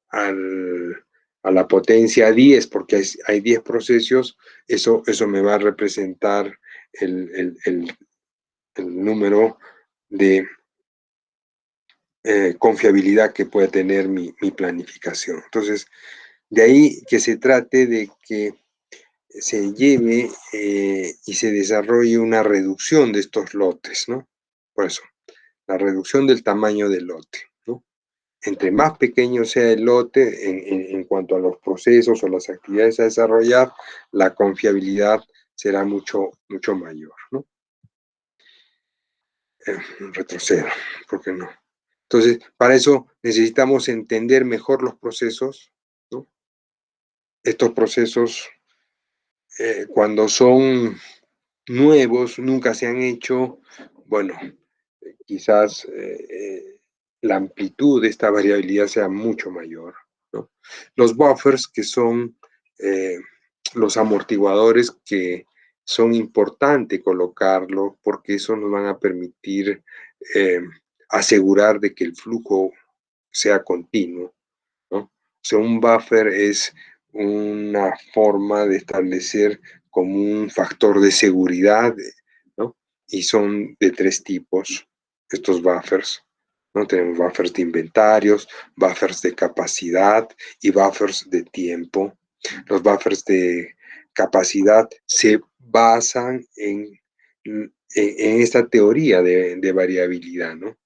al, a la potencia 10, porque hay 10 procesos, eso me va a representar el número de confiabilidad que puede tener mi planificación. Entonces, de ahí que se trate de que se lleve y se desarrolle una reducción de estos lotes, ¿no? Por eso, la reducción del tamaño del lote, ¿no? Entre más pequeño sea el lote en cuanto a los procesos o las actividades a desarrollar, la confiabilidad será mucho mayor, ¿no? Retrocedo, ¿por qué no? Entonces, para eso necesitamos entender mejor los procesos, ¿no? Estos procesos, cuando son nuevos, nunca se han hecho, bueno, quizás la amplitud de esta variabilidad sea mucho mayor, ¿no? Los buffers, que son los amortiguadores que son importantes colocarlo porque eso nos van a permitir eh, asegurar de que el flujo sea continuo, ¿no? O sea, un buffer es una forma de establecer como un factor de seguridad, ¿no? Y son de 3 tipos estos buffers, ¿no? Tenemos buffers de inventarios, buffers de capacidad y buffers de tiempo. Los buffers de capacidad se basan en esta teoría de variabilidad, ¿no?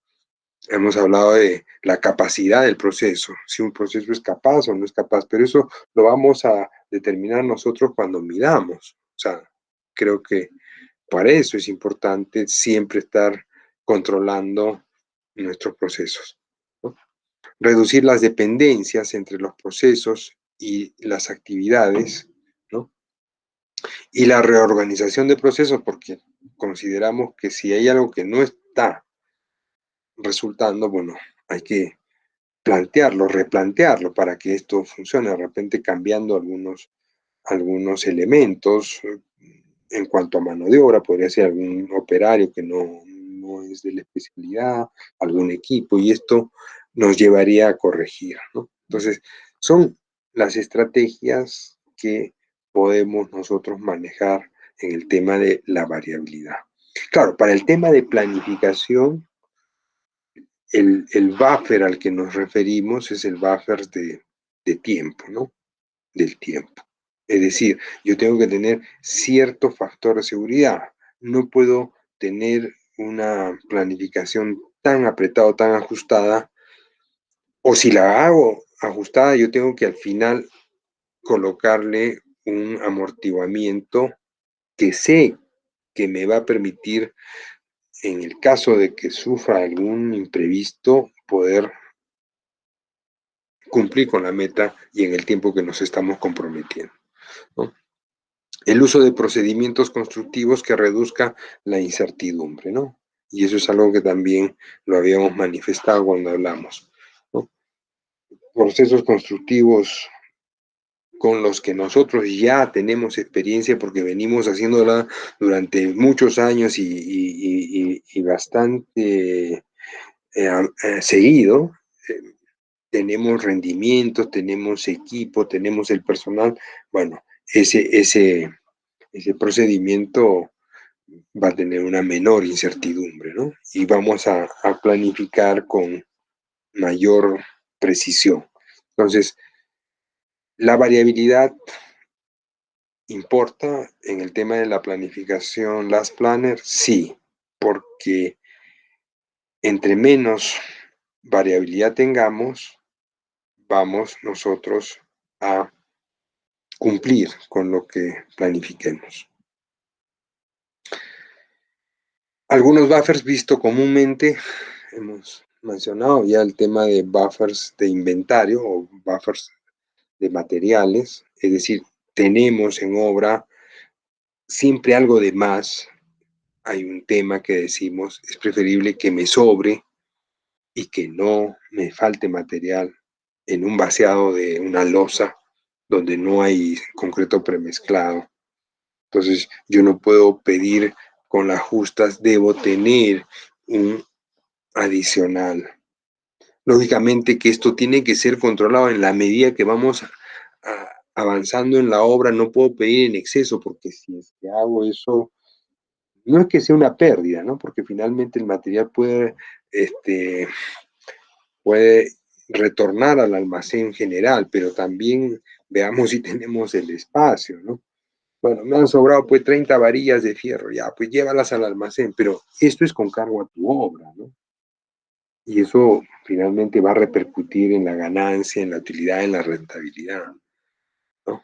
Hemos hablado de la capacidad del proceso, si un proceso es capaz o no es capaz, pero eso lo vamos a determinar nosotros cuando midamos. O sea, creo que para eso es importante siempre estar controlando nuestros procesos, ¿no? Reducir las dependencias entre los procesos y las actividades, ¿no? Y la reorganización de procesos, porque consideramos que si hay algo que no está resultando, bueno, hay que plantearlo, replantearlo para que esto funcione, de repente cambiando algunos elementos en cuanto a mano de obra, podría ser algún operario que no es de la especialidad, algún equipo, y esto nos llevaría a corregir, ¿no? Entonces, son las estrategias que podemos nosotros manejar en el tema de la variabilidad. Claro, para el tema de planificación, el buffer al que nos referimos es el buffer de tiempo, ¿no? Del tiempo. Es decir, yo tengo que tener cierto factor de seguridad. No puedo tener una planificación tan apretada, tan ajustada, o si la hago ajustada, yo tengo que al final colocarle un amortiguamiento que sé que me va a permitir, en el caso de que sufra algún imprevisto, poder cumplir con la meta y en el tiempo que nos estamos comprometiendo, ¿no? El uso de procedimientos constructivos que reduzca la incertidumbre, ¿no? Y eso es algo que también lo habíamos manifestado cuando hablamos, ¿no? Procesos constructivos con los que nosotros ya tenemos experiencia porque venimos haciéndola durante muchos años y bastante seguido. Tenemos rendimientos, tenemos equipo, tenemos el personal. Bueno, ese procedimiento va a tener una menor incertidumbre, ¿no? Y vamos a planificar con mayor precisión. Entonces, la variabilidad importa en el tema de la planificación Last Planner, sí, porque entre menos variabilidad tengamos, vamos nosotros a cumplir con lo que planifiquemos. Algunos buffers visto comúnmente, hemos mencionado ya el tema de buffers de inventario o buffers de materiales, es decir, tenemos en obra siempre algo de más. Hay un tema que decimos, es preferible que me sobre y que no me falte material en un vaciado de una losa donde no hay concreto premezclado. Entonces, yo no puedo pedir con las justas, debo tener un adicional. Lógicamente que esto tiene que ser controlado en la medida que vamos avanzando en la obra. No puedo pedir en exceso, porque si es que hago eso, no es que sea una pérdida, ¿no? Porque finalmente el material puede retornar al almacén general, pero también veamos si tenemos el espacio, ¿no? Bueno, me han sobrado pues 30 varillas de fierro, ya, pues llévalas al almacén, pero esto es con cargo a tu obra, ¿no? Y eso finalmente va a repercutir en la ganancia, en la utilidad, en la rentabilidad, ¿no?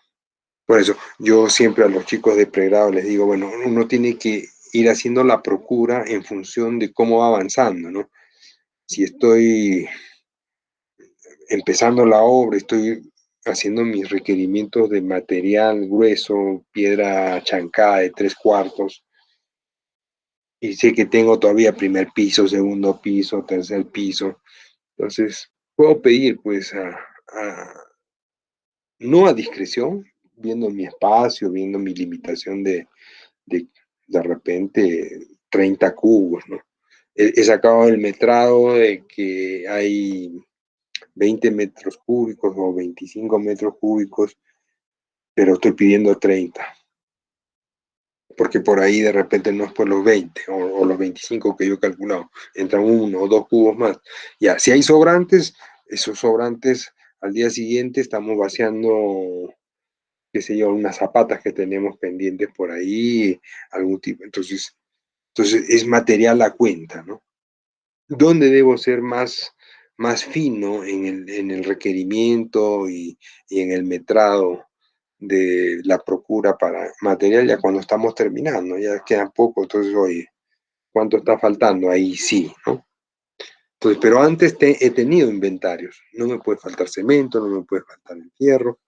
Por eso yo siempre a los chicos de pregrado les digo, bueno, uno tiene que ir haciendo la procura en función de cómo va avanzando, ¿no? Si estoy empezando la obra, estoy haciendo mis requerimientos de material grueso, piedra chancada de 3/4, y sé que tengo todavía primer piso, segundo piso, tercer piso. Entonces, puedo pedir, pues, no a discreción, viendo mi espacio, viendo mi limitación de repente 30 cubos, ¿no? He sacado el metrado de que hay 20 metros cúbicos o 25 metros cúbicos, pero estoy pidiendo 30, porque por ahí de repente no es por los 20 o los 25 que yo he calculado, entran 1 o 2 cubos más. Ya, si hay sobrantes, esos sobrantes al día siguiente estamos vaciando, qué sé yo, unas zapatas que tenemos pendientes por ahí, algún tipo. Entonces es material a cuenta, ¿no? ¿Dónde debo ser más fino en el requerimiento y en el metrado de la procura para material? Ya cuando estamos terminando, ya queda poco, entonces, oye, ¿cuánto está faltando? Ahí sí, ¿no? Entonces, pero antes he tenido inventarios. No me puede faltar cemento, no me puede faltar el fierro,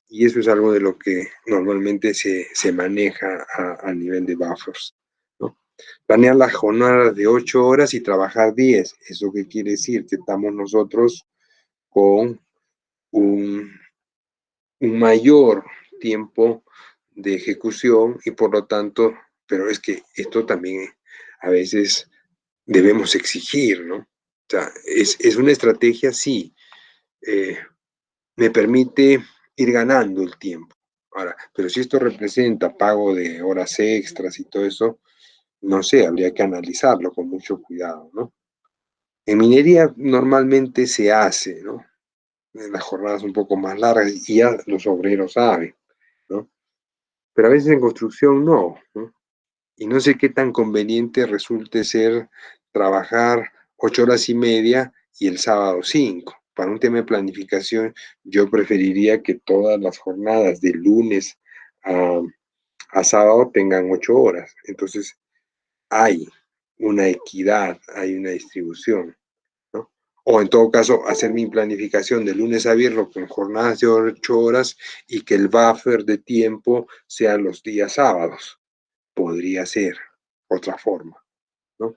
y eso es algo de lo que normalmente se maneja a nivel de buffers, ¿no? Planear las jornadas de 8 horas y trabajar 10. ¿Eso qué quiere decir? Que estamos nosotros con un, un mayor tiempo de ejecución y por lo tanto, pero es que esto también a veces debemos exigir, ¿no? O sea, es una estrategia, sí, me permite ir ganando el tiempo. Ahora, pero si esto representa pago de horas extras y todo eso, no sé, habría que analizarlo con mucho cuidado, ¿no? En minería normalmente se hace, ¿no? En las jornadas un poco más largas y ya los obreros saben, ¿no? Pero a veces en construcción no, ¿no? Y no sé qué tan conveniente resulte ser trabajar 8 horas y media y el sábado 5. Para un tema de planificación, yo preferiría que todas las jornadas de lunes a, a sábado tengan 8 horas. Entonces, hay una equidad, hay una distribución, ¿no? O en todo caso, hacer mi planificación de lunes a viernes con jornadas de 8 horas y que el buffer de tiempo sea los días sábados. Podría ser otra forma, ¿no?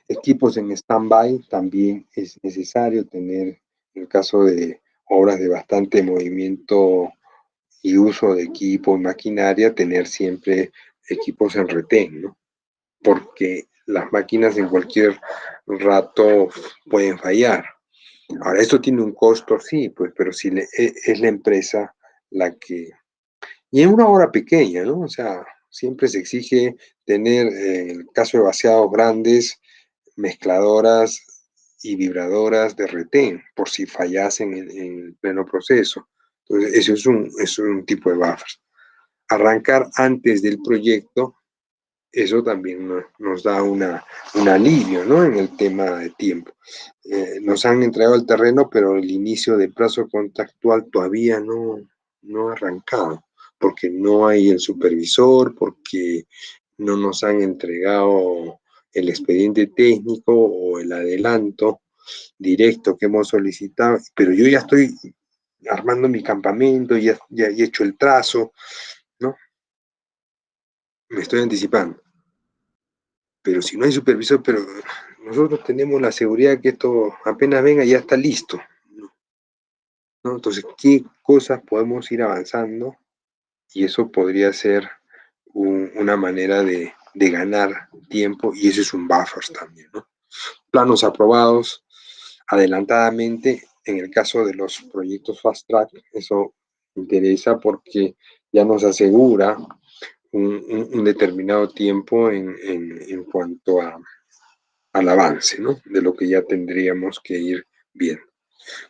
Equipos en stand-by también es necesario tener, en el caso de obras de bastante movimiento y uso de equipo y maquinaria, tener siempre equipos en retén, ¿no? Porque las máquinas en cualquier rato pueden fallar. Ahora, esto tiene un costo, sí, pues, pero si es la empresa la que... Y en una obra pequeña, ¿no? O sea, siempre se exige tener, en el caso de vaciados grandes, mezcladoras y vibradoras de retén, por si fallasen en el pleno proceso. Entonces, eso es un tipo de buffers. Arrancar antes del proyecto, eso también nos da un alivio, ¿no? En el tema de tiempo. Nos han entregado el terreno, pero el inicio del plazo contractual todavía no ha arrancado, porque no hay el supervisor, porque no nos han entregado el expediente técnico o el adelanto directo que hemos solicitado, pero yo ya estoy armando mi campamento, ya he hecho el trazo, ¿no? Me estoy anticipando. Pero si no hay supervisor, pero nosotros tenemos la seguridad que esto apenas venga ya está listo. ¿no? Entonces, ¿qué cosas podemos ir avanzando? Y eso podría ser una manera de ganar tiempo, y eso es un buffer también, ¿no? Planos aprobados adelantadamente, en el caso de los proyectos Fast Track, eso interesa porque ya nos asegura un determinado tiempo en cuanto al avance, ¿no? De lo que ya tendríamos que ir viendo.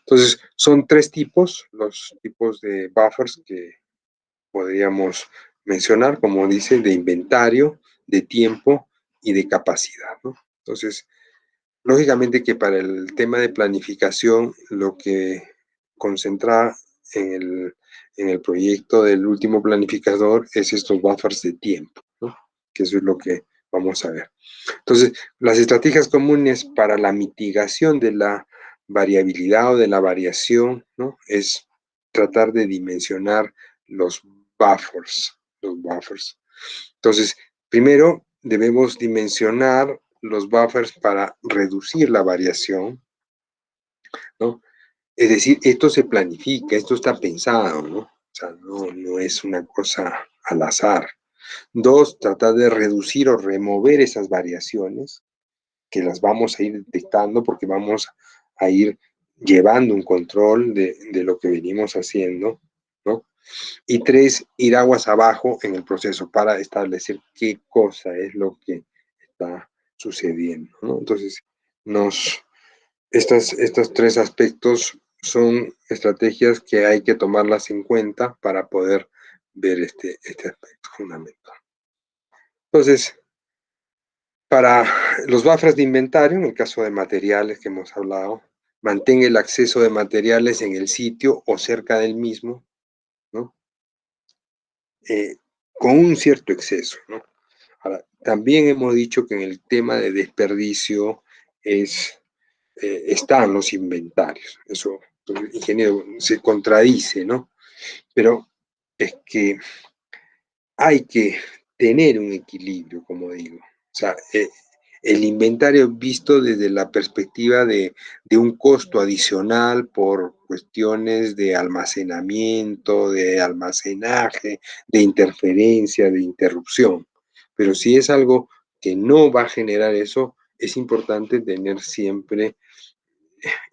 Entonces, son tres tipos, los tipos de buffers que podríamos mencionar, como dice, de inventario, de tiempo y de capacidad, ¿no? Entonces, lógicamente que para el tema de planificación, lo que concentra en el proyecto del último planificador es estos buffers de tiempo, ¿no? Que eso es lo que vamos a ver. Entonces, las estrategias comunes para la mitigación de la variabilidad o de la variación, ¿no? Es tratar de dimensionar los buffers. Entonces, primero debemos dimensionar los buffers para reducir la variación, ¿no? Es decir, esto se planifica, esto está pensado, ¿no? O sea, no es una cosa al azar. Dos, tratar de reducir o remover esas variaciones, que las vamos a ir detectando porque vamos a ir llevando un control de lo que venimos haciendo, ¿no? Y tres, ir aguas abajo en el proceso para establecer qué cosa es lo que está sucediendo, ¿no? Entonces, estos tres aspectos son estrategias que hay que tomarlas en cuenta para poder ver este aspecto fundamental. Entonces, para los buffers de inventario, en el caso de materiales que hemos hablado, mantenga el acceso de materiales en el sitio o cerca del mismo, ¿no? Con un cierto exceso, ¿no? Ahora, también hemos dicho que en el tema de desperdicio están los inventarios. Eso, el ingeniero se contradice, ¿no? Pero es que hay que tener un equilibrio, como digo. O sea, el inventario visto desde la perspectiva de un costo adicional por cuestiones de almacenamiento, de almacenaje, de interferencia, de interrupción. Pero si es algo que no va a generar eso, es importante tener siempre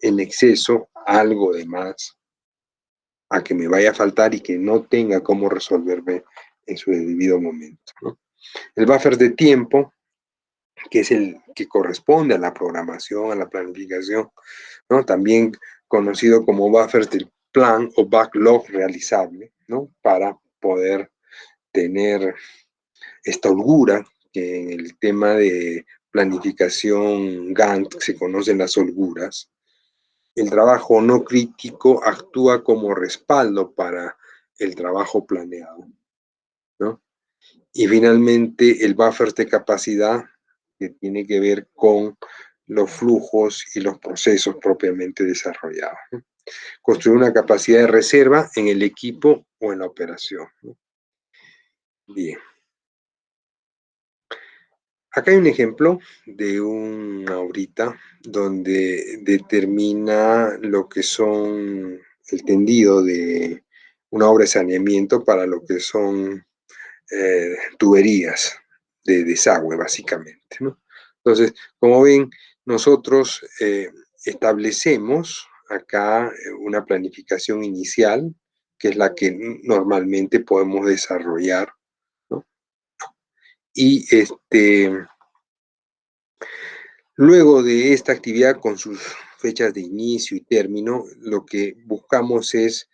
en exceso algo de más a que me vaya a faltar y que no tenga cómo resolverme en su debido momento, ¿no? El buffer de tiempo, que es el que corresponde a la programación, a la planificación, ¿no? También conocido como buffers del plan o backlog realizable, ¿no? Para poder tener esta holgura que en el tema de planificación Gantt se conocen las holguras. El trabajo no crítico actúa como respaldo para el trabajo planeado, ¿no? Y finalmente el buffer de capacidad, que tiene que ver con los flujos y los procesos propiamente desarrollados, ¿no? Construir una capacidad de reserva en el equipo o en la operación, ¿no? Bien. Acá hay un ejemplo de una obrita donde determina lo que son el tendido de una obra de saneamiento para lo que son tuberías de desagüe, básicamente, ¿no? Entonces, como ven, nosotros establecemos acá una planificación inicial, que es la que normalmente podemos desarrollar, ¿no? Y luego de esta actividad con sus fechas de inicio y término, lo que buscamos es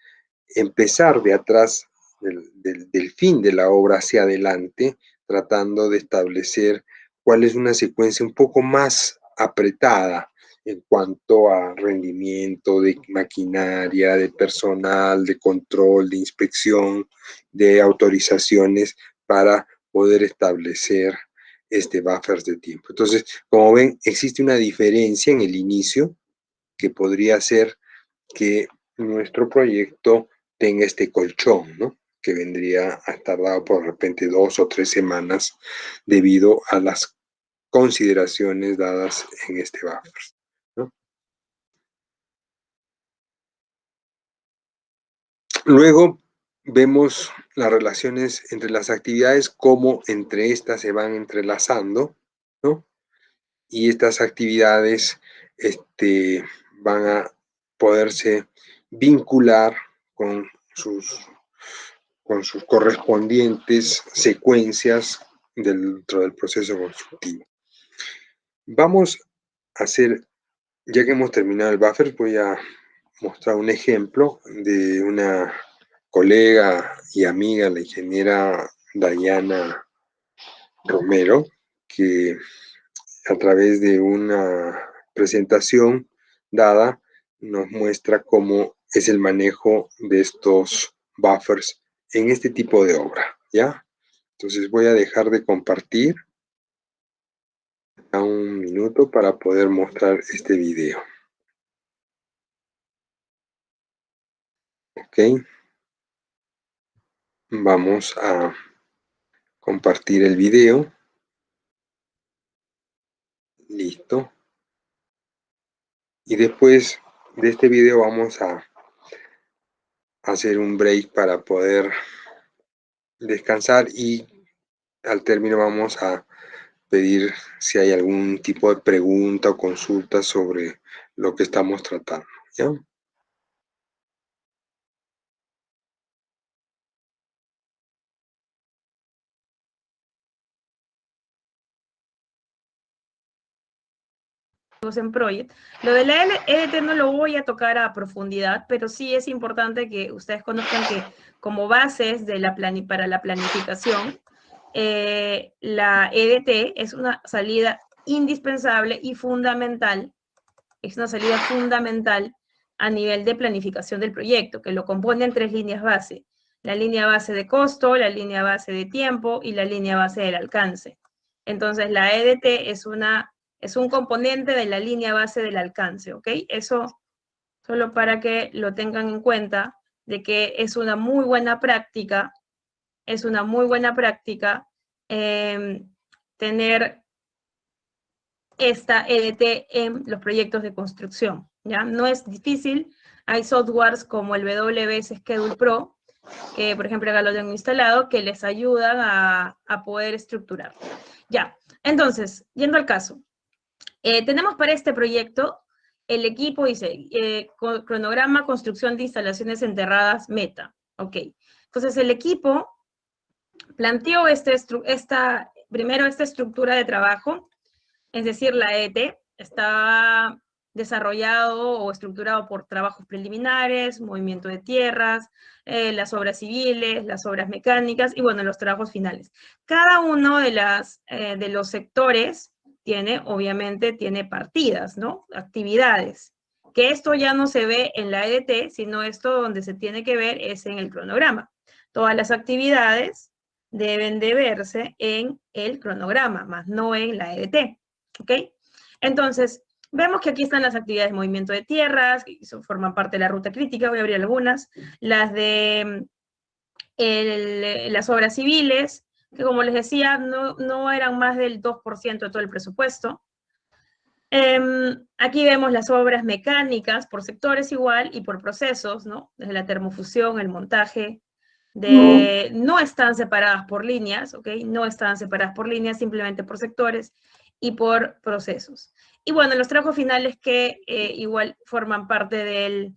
empezar de atrás del fin de la obra hacia adelante, tratando de establecer cuál es una secuencia un poco más apretada en cuanto a rendimiento de maquinaria, de personal, de control, de inspección, de autorizaciones para poder establecer buffers de tiempo. Entonces, como ven, existe una diferencia en el inicio que podría ser que nuestro proyecto tenga este colchón, ¿no? Que vendría a estar dado por de repente 2 o 3 semanas debido a las consideraciones dadas en este buffer, ¿no? Luego vemos las relaciones entre las actividades, cómo entre estas se van entrelazando, ¿no? Y estas actividades van a poderse vincular con sus, con sus correspondientes secuencias dentro del proceso constructivo. Vamos a hacer, ya que hemos terminado el buffer, voy a mostrar un ejemplo de una colega y amiga, la ingeniera Dayana Romero, que a través de una presentación dada nos muestra cómo es el manejo de estos buffers en este tipo de obra, ¿ya? Entonces voy a dejar de compartir a un minuto para poder mostrar este video. Ok. Vamos a compartir el video. Listo. Y después de este video vamos a hacer un break para poder descansar y al término vamos a pedir si hay algún tipo de pregunta o consulta sobre lo que estamos tratando, ¿ya? En Project. Lo de la EDT no lo voy a tocar a profundidad, pero sí es importante que ustedes conozcan que como bases de para la planificación, la EDT es una salida indispensable y fundamental, es una salida fundamental a nivel de planificación del proyecto, que lo componen 3 líneas base. La línea base de costo, la línea base de tiempo y la línea base del alcance. Entonces, la EDT es un componente de la línea base del alcance, ¿ok? Eso solo para que lo tengan en cuenta, de que es una muy buena práctica, tener esta EDT en los proyectos de construcción, ¿ya? No es difícil, hay softwares como el WS Schedule Pro, que por ejemplo acá lo tengo instalado, que les ayudan a poder estructurar. Ya, entonces, yendo al caso, tenemos para este proyecto, el equipo dice, cronograma, construcción de instalaciones enterradas, meta, ok. Entonces el equipo planteó primero esta estructura de trabajo, es decir, la ET está desarrollado o estructurado por trabajos preliminares, movimiento de tierras, las obras civiles, las obras mecánicas y, bueno, los trabajos finales. Cada uno de los sectores obviamente, tiene partidas, ¿no? Actividades. Que esto ya no se ve en la EDT, sino esto donde se tiene que ver es en el cronograma. Todas las actividades deben de verse en el cronograma, más no en la EDT. ¿Ok? Entonces, vemos que aquí están las actividades de movimiento de tierras, que forman parte de la ruta crítica, voy a abrir algunas, las de las obras civiles, que como les decía, no eran más del 2% de todo el presupuesto. Aquí vemos las obras mecánicas por sectores igual y por procesos, ¿no? Desde la termofusión, el montaje, no están separadas por líneas, ¿ok? No están separadas por líneas, simplemente por sectores y por procesos. Y bueno, los trabajos finales que igual forman parte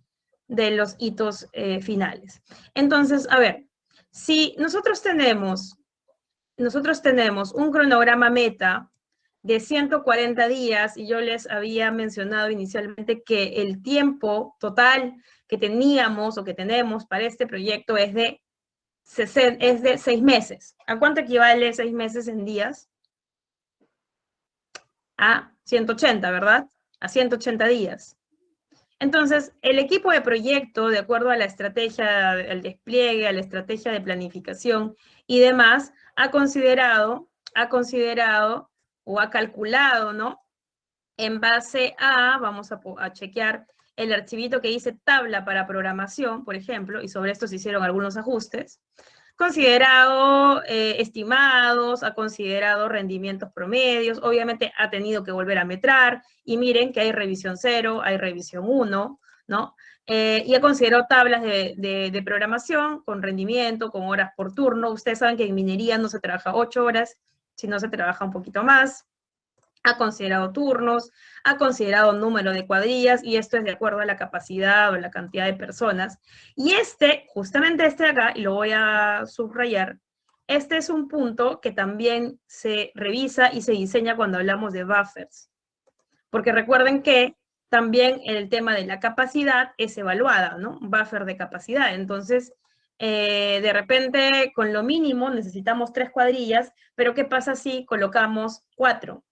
de los hitos finales. Entonces, a ver, si nosotros tenemos un cronograma meta de 140 días, y yo les había mencionado inicialmente que el tiempo total que teníamos o que tenemos para este proyecto es de 6 meses. ¿A cuánto equivale 6 meses en días? A 180, ¿verdad? A 180 días. Entonces, el equipo de proyecto, de acuerdo a la estrategia, al despliegue, a la estrategia de planificación y demás, ha considerado o ha calculado, ¿no? En base a, vamos a chequear el archivito que dice tabla para programación, por ejemplo, y sobre esto se hicieron algunos ajustes, considerado estimados, ha considerado rendimientos promedios, obviamente ha tenido que volver a metrar, y miren que hay revisión 0, hay revisión 1, ¿no? y he considerado tablas de programación con rendimiento, con horas por turno. Ustedes saben que en minería no se trabaja 8 horas, sino se trabaja un poquito más. Ha considerado turnos, ha considerado número de cuadrillas, y esto es de acuerdo a la capacidad o la cantidad de personas. Y justamente este de acá, y lo voy a subrayar, este es un punto que también se revisa y se diseña cuando hablamos de buffers. Porque recuerden que también el tema de la capacidad es evaluada, ¿no? Un buffer de capacidad. Entonces, de repente, con lo mínimo necesitamos 3 cuadrillas, pero ¿qué pasa si colocamos 4?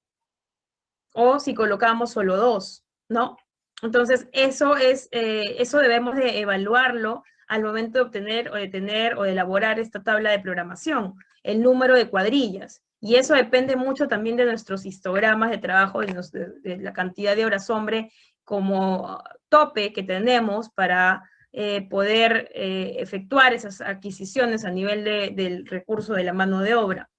O si colocamos solo 2, ¿no? Entonces, eso debemos de evaluarlo al momento de obtener o de tener o de elaborar esta tabla de programación, el número de cuadrillas. Y eso depende mucho también de nuestros histogramas de trabajo, de la cantidad de horas hombre como tope que tenemos para poder efectuar esas adquisiciones a nivel del recurso de la mano de obra.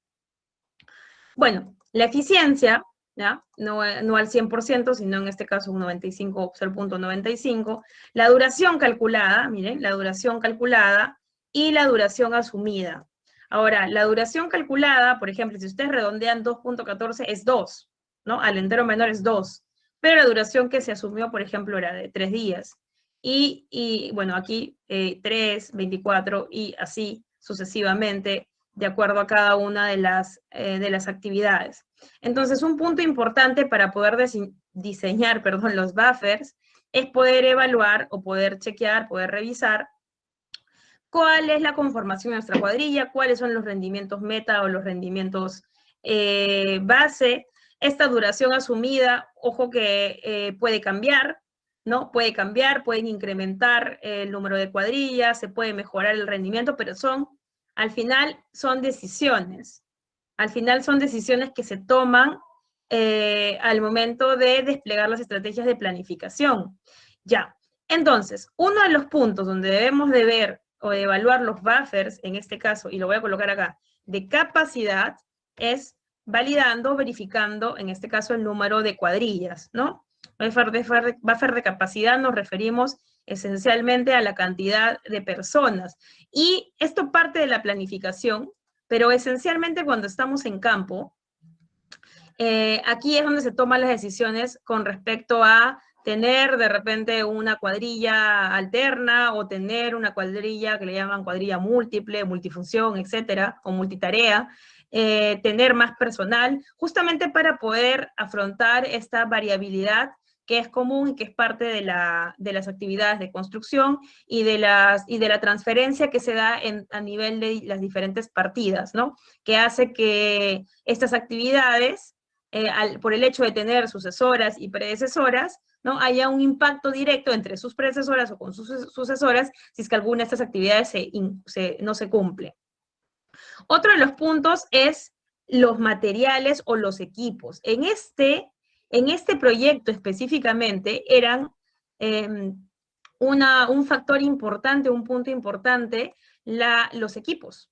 Bueno, la eficiencia, ¿ya? No al 100%, sino en este caso un 95, 0.95. La duración calculada, miren, la duración calculada y la duración asumida. Ahora, la duración calculada, por ejemplo, si ustedes redondean 2.14 es 2, ¿no? Al entero menor es 2. Pero la duración que se asumió, por ejemplo, era de 3 días. Y bueno, aquí 3, 24 y así sucesivamente, de acuerdo a cada una de las actividades. Entonces, un punto importante para poder diseñar los buffers es poder evaluar o poder chequear, poder revisar cuál es la conformación de nuestra cuadrilla, cuáles son los rendimientos meta o los rendimientos base, esta duración asumida, ojo que puede cambiar, ¿no? Puede cambiar, pueden incrementar el número de cuadrillas, se puede mejorar el rendimiento, pero al final son decisiones. Al final son decisiones que se toman al momento de desplegar las estrategias de planificación. Ya, entonces, uno de los puntos donde debemos de ver o de evaluar los buffers, en este caso, y lo voy a colocar acá, de capacidad, es validando, verificando, en este caso, el número de cuadrillas, ¿no? Buffer de capacidad nos referimos esencialmente a la cantidad de personas. Y esto parte de la planificación, pero esencialmente cuando estamos en campo, aquí es donde se toman las decisiones con respecto a tener de repente una cuadrilla alterna o tener una cuadrilla que le llaman cuadrilla múltiple, multifunción, etcétera, o multitarea, tener más personal, justamente para poder afrontar esta variabilidad que es común y que es parte de las actividades de construcción y de la transferencia que se da a nivel de las diferentes partidas, ¿no? Que hace que estas actividades, por el hecho de tener sucesoras y predecesoras, ¿no? Haya un impacto directo entre sus predecesoras o con sus sucesoras si es que alguna de estas actividades no se cumple. Otro de los puntos es los materiales o los equipos. En este proyecto específicamente eran un factor importante, un punto importante, los equipos.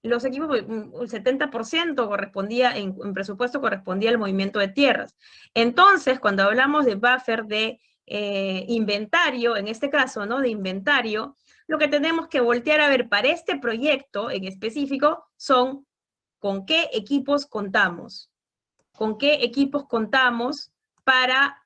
Los equipos, el 70% correspondía, en presupuesto correspondía al movimiento de tierras. Entonces, cuando hablamos de buffer de inventario, en este caso, ¿no? De inventario, lo que tenemos que voltear a ver para este proyecto en específico son con qué equipos contamos. Con qué equipos contamos para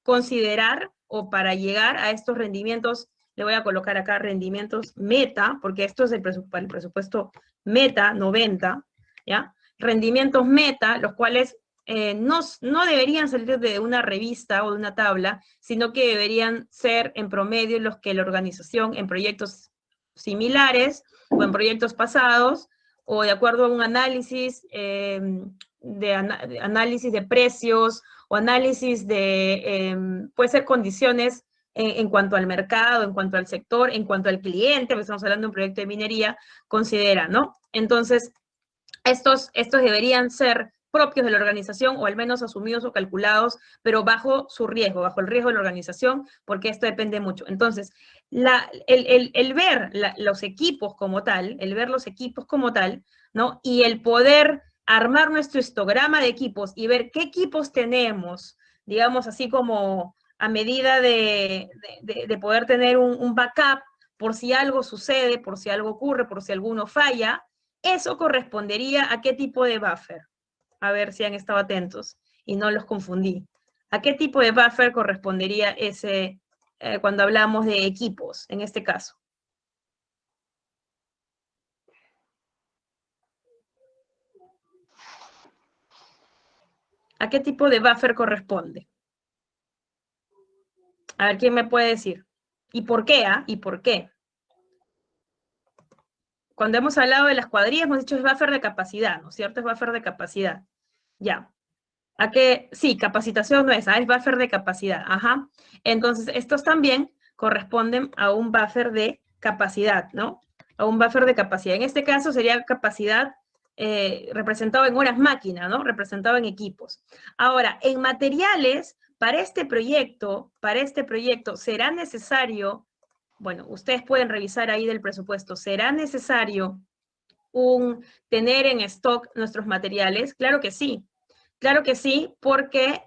considerar o para llegar a estos rendimientos. Le voy a colocar acá rendimientos meta, porque esto es el presupuesto meta 90, ¿ya? Rendimientos meta, los cuales no deberían salir de una revista o de una tabla, sino que deberían ser en promedio los que la organización en proyectos similares o en proyectos pasados, o de acuerdo a un análisis de análisis de precios o análisis de, puede ser condiciones en cuanto al mercado, en cuanto al sector, en cuanto al cliente, porque estamos hablando de un proyecto de minería, considera, ¿no? Entonces, estos deberían ser propios de la organización o al menos asumidos o calculados, pero bajo su riesgo, bajo el riesgo de la organización, porque esto depende mucho. Entonces, el ver los equipos como tal, ¿no? Y el poder armar nuestro histograma de equipos y ver qué equipos tenemos, digamos así como a medida de poder tener un backup por si algo sucede, por si algo ocurre, por si alguno falla. Eso correspondería a qué tipo de buffer. A ver si han estado atentos y no los confundí. ¿A qué tipo de buffer correspondería ese cuando hablamos de equipos, en este caso? ¿A qué tipo de buffer corresponde? A ver, ¿quién me puede decir? ¿Y por qué? ¿Y por qué? Cuando hemos hablado de las cuadrillas, hemos dicho es buffer de capacidad, ¿no es cierto? Es buffer de capacidad. Ya. ¿A qué? Sí, capacitación no es buffer de capacidad. Ajá. Entonces, estos también corresponden a un buffer de capacidad, ¿no? A un buffer de capacidad. En este caso sería capacidad representado en horas máquina, ¿no? Representado en equipos. Ahora, en materiales, para este proyecto, será necesario, bueno, ustedes pueden revisar ahí del presupuesto, será necesario tener en stock nuestros materiales. Claro que sí, porque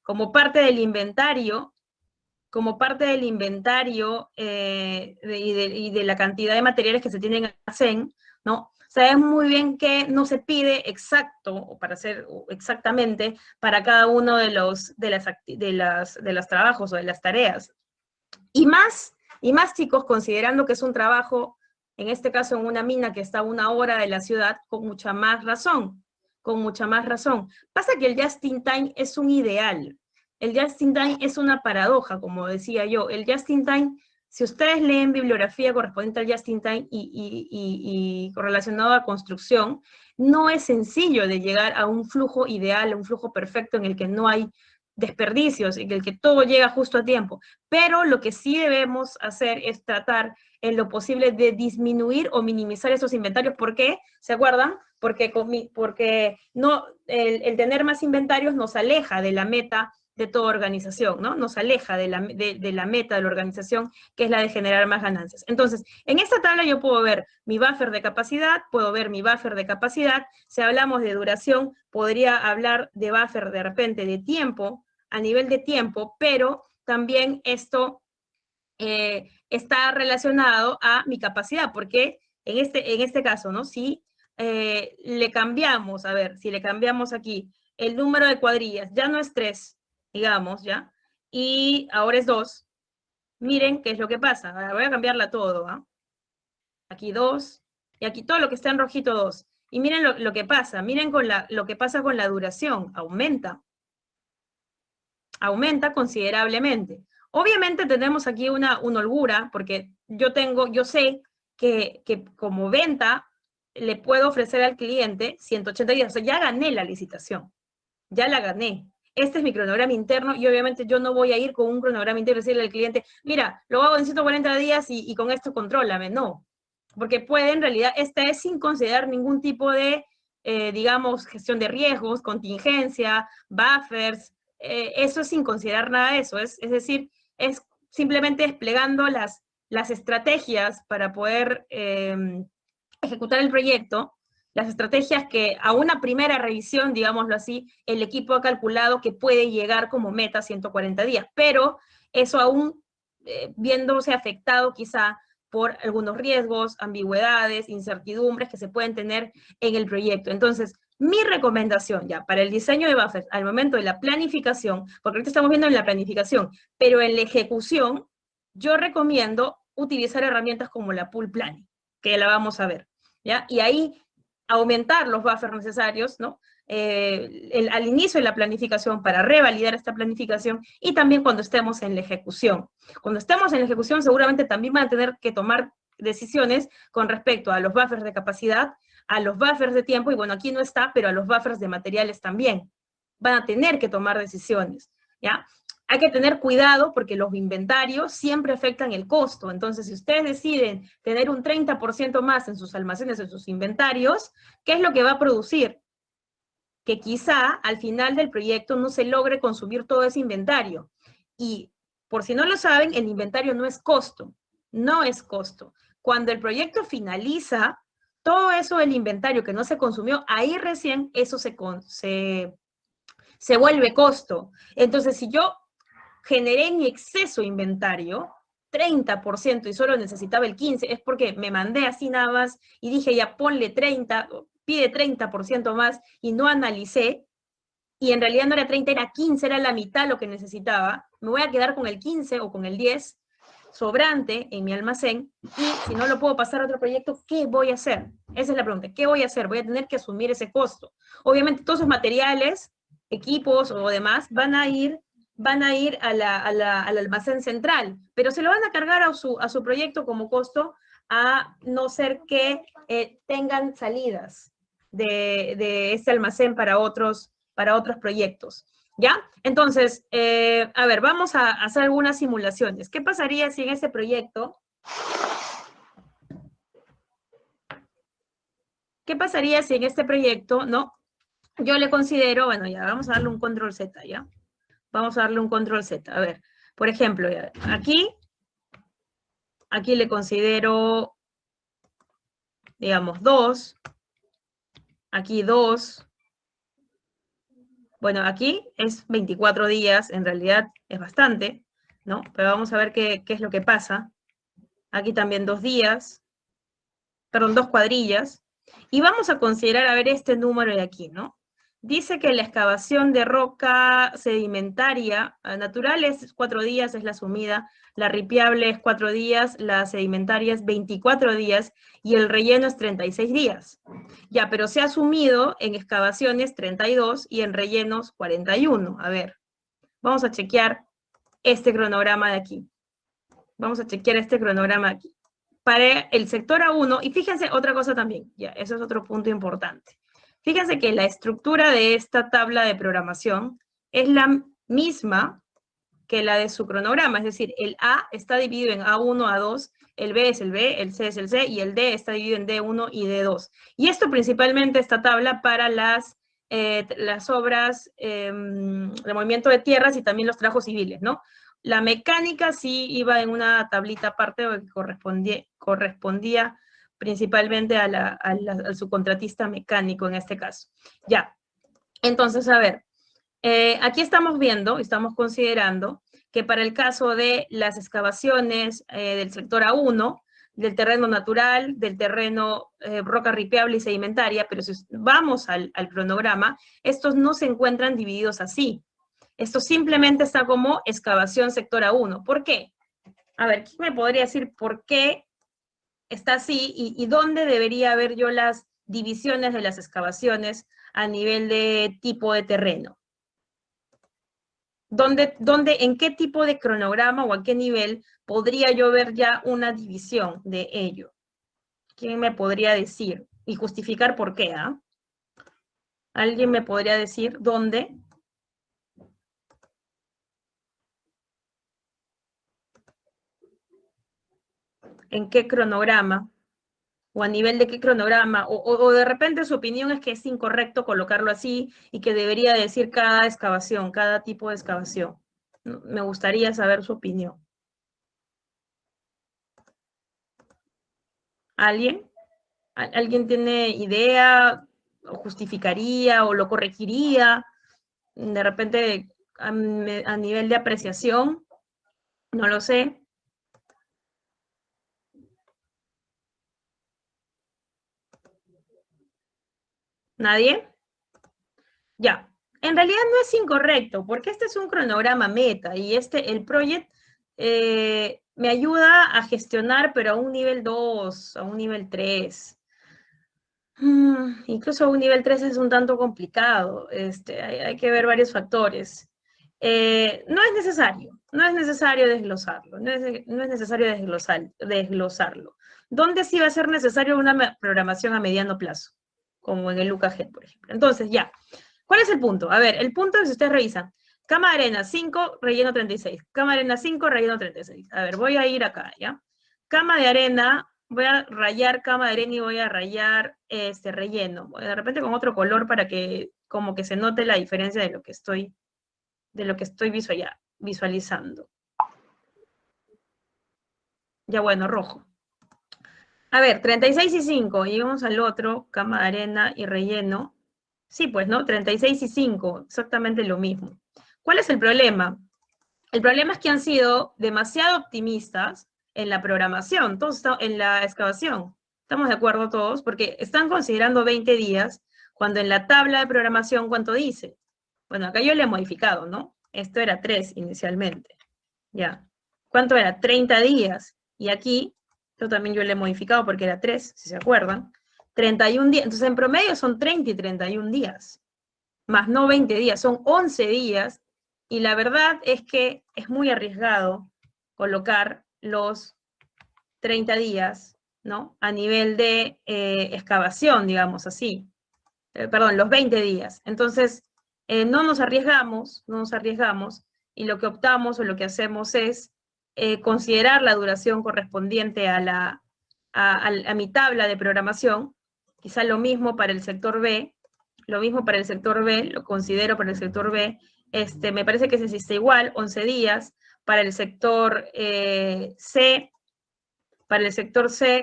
como parte del inventario, y de la cantidad de materiales que se tienen en ASEN, ¿no? Sabemos muy bien que no se pide exacto, o para hacer exactamente, para cada uno de los trabajos o de las tareas. Y más, chicos, considerando que es un trabajo, en este caso en una mina que está a 1 hora de la ciudad, con mucha más razón. Pasa que el just in time es un ideal. El just in time es una paradoja, como decía yo. El just in time, si ustedes leen bibliografía correspondiente al just in time y relacionado a construcción, no es sencillo de llegar a un flujo ideal, a un flujo perfecto en el que no hay desperdicios, en el que todo llega justo a tiempo. Pero lo que sí debemos hacer es tratar en lo posible de disminuir o minimizar esos inventarios. ¿Por qué? ¿Se acuerdan? Porque no, el tener más inventarios nos aleja de la meta de toda organización, ¿no? Nos aleja de la meta de la organización, que es la de generar más ganancias. Entonces, en esta tabla yo puedo ver mi buffer de capacidad, Si hablamos de duración, podría hablar de buffer de repente de tiempo, a nivel de tiempo, pero también esto está relacionado a mi capacidad, porque en este caso, ¿no? Si le cambiamos, si le cambiamos aquí el número de cuadrillas, ya no es 3, digamos, ¿ya? Y ahora es 2. Miren qué es lo que pasa. Ahora voy a cambiarla todo, ¿ah? Aquí 2, y aquí todo lo que está en rojito 2. Y miren lo que pasa, miren lo que pasa con la duración, aumenta considerablemente. Obviamente tenemos aquí una holgura, porque yo sé que como venta le puedo ofrecer al cliente 180 días, o sea, ya gané la licitación, ya la gané. Este es mi cronograma interno y obviamente yo no voy a ir con un cronograma interno y decirle al cliente, mira, lo hago en 140 días y con esto contrólame. No, porque puede en realidad, esta es sin considerar ningún tipo de, digamos, gestión de riesgos, contingencia, buffers, eso es sin considerar nada de eso, es decir, es simplemente desplegando las estrategias para poder ejecutar el proyecto, las estrategias que a una primera revisión, digámoslo así, el equipo ha calculado que puede llegar como meta 140 días, pero eso aún viéndose afectado quizá por algunos riesgos, ambigüedades, incertidumbres que se pueden tener en el proyecto. Entonces, mi recomendación ya para el diseño de buffers al momento de la planificación, porque ahorita estamos viendo en la planificación, pero en la ejecución, yo recomiendo utilizar herramientas como la pool planning, que la vamos a ver, ¿ya? Y ahí aumentar los buffers necesarios, ¿no? Al inicio de la planificación para revalidar esta planificación y también cuando estemos en la ejecución. Cuando estemos en la ejecución seguramente también van a tener que tomar decisiones con respecto a los buffers de capacidad, a los buffers de tiempo, y bueno, aquí no está, pero a los buffers de materiales también. Van a tener que tomar decisiones, ¿ya? Hay que tener cuidado porque los inventarios siempre afectan el costo. Entonces, si ustedes deciden tener un 30% más en sus almacenes, en sus inventarios, ¿qué es lo que va a producir? Que quizá al final del proyecto no se logre consumir todo ese inventario. Y por si no lo saben, el inventario no es costo, no es costo. Cuando el proyecto finaliza, todo eso del inventario que no se consumió, ahí recién eso se se vuelve costo. Entonces, si yo generé mi exceso inventario, 30% y solo necesitaba el 15%, es porque me mandé así nada más y dije ya ponle 30, pide 30% más y no analicé, y en realidad no era 30, era 15, era la mitad lo que necesitaba, me voy a quedar con el 15 o con el 10 sobrante en mi almacén, y si no lo puedo pasar a otro proyecto, ¿qué voy a hacer? Esa es la pregunta, ¿qué voy a hacer? Voy a tener que asumir ese costo. Obviamente todos esos materiales, equipos o demás, van a ir al almacén central, pero se lo van a cargar a su proyecto como costo, a no ser que tengan salidas de este almacén para otros proyectos. ¿Ya? Entonces, a ver, vamos a hacer algunas simulaciones. ¿Qué pasaría si en este proyecto... ¿Qué pasaría si en este proyecto, no? Yo le considero, bueno, ya, vamos a darle un control Z, ¿ya? Vamos a darle un control Z. A ver, por ejemplo, ya, aquí le considero, digamos, 2. Aquí 2. Bueno, aquí es 24 días, en realidad es bastante, ¿no? Pero vamos a ver qué es lo que pasa. Aquí también 2 días, perdón, 2 cuadrillas. Y vamos a considerar, a ver, este número de aquí, ¿no? Dice que la excavación de roca sedimentaria natural es 4 días, es la sumida, la ripiable es 4 días, la sedimentaria es 24 días y el relleno es 36 días. Ya, pero se ha sumido en excavaciones 32 y en rellenos 41. A ver, vamos a chequear este cronograma de aquí. Vamos a chequear este cronograma de aquí. Para el sector A1, y fíjense otra cosa también, ya, eso es otro punto importante. Fíjense que la estructura de esta tabla de programación es la misma que la de su cronograma, es decir, el A está dividido en A1, A2, el B es el B, el C es el C, y el D está dividido en D1 y D2. Y esto principalmente, esta tabla, para las obras de movimiento de tierras y también los trabajos civiles, ¿no? La mecánica sí iba en una tablita aparte que correspondía principalmente al subcontratista mecánico en este caso. Ya, entonces, a ver, aquí estamos viendo, estamos considerando que para el caso de las excavaciones del sector A1, del terreno natural, del terreno roca ripiable y sedimentaria, pero si vamos al cronograma, estos no se encuentran divididos así. Esto simplemente está como excavación sector A1. ¿Por qué? A ver, ¿quién me podría decir por qué está así y dónde debería haber yo las divisiones de las excavaciones a nivel de tipo de terreno? ¿En qué tipo de cronograma o a qué nivel podría yo ver ya una división de ello? ¿Quién me podría decir? Y justificar por qué, ¿ah? ¿Alguien me podría decir dónde? ¿En qué cronograma? ¿O a nivel de qué cronograma? O de repente su opinión es que es incorrecto colocarlo así y que debería decir cada excavación, cada tipo de excavación. Me gustaría saber su opinión. ¿Alguien? ¿Alguien tiene idea o justificaría o lo corregiría? De repente, a nivel de apreciación, no lo sé. ¿Nadie? Ya. En realidad no es incorrecto, porque este es un cronograma meta y el project me ayuda a gestionar, pero a un nivel 2, a un nivel 3. Incluso a un nivel 3 es un tanto complicado. Hay que ver varios factores. No es necesario desglosarlo, no es necesario desglosarlo. ¿Dónde sí va a ser necesario una programación a mediano plazo? Como en el UKG, por ejemplo. Entonces, ya. ¿Cuál es el punto? A ver, el punto es, si ustedes revisan, cama de arena 5, relleno 36. Cama de arena 5, relleno 36. A ver, voy a ir acá, ¿ya? Cama de arena, voy a rayar cama de arena y voy a rayar este relleno. De repente con otro color para que como que se note la diferencia de lo que estoy visualizando. Ya bueno, rojo. A ver, 36 y 5, y vamos al otro, cama de arena y relleno. Sí, pues, ¿no? 36 y 5, exactamente lo mismo. ¿Cuál es el problema? El problema es que han sido demasiado optimistas en la programación, todos en la excavación. ¿Estamos de acuerdo todos? Porque están considerando 20 días, cuando en la tabla de programación, ¿cuánto dice? Bueno, acá yo le he modificado, ¿no? Esto era 3 inicialmente. Ya. ¿Cuánto era? 30 días. Y aquí, esto también yo le he modificado porque era 3, si se acuerdan. 31 días. Entonces, en promedio son 30 y 31 días. Más no 20 días, son 11 días. Y la verdad es que es muy arriesgado colocar los 30 días, ¿no? A nivel de excavación, digamos así. Perdón, los 20 días. Entonces, no nos arriesgamos, y lo que optamos o lo que hacemos es considerar la duración correspondiente a mi tabla de programación, quizá lo mismo para el sector B, lo considero para el sector B, me parece que se existe igual, 11 días, para el sector C,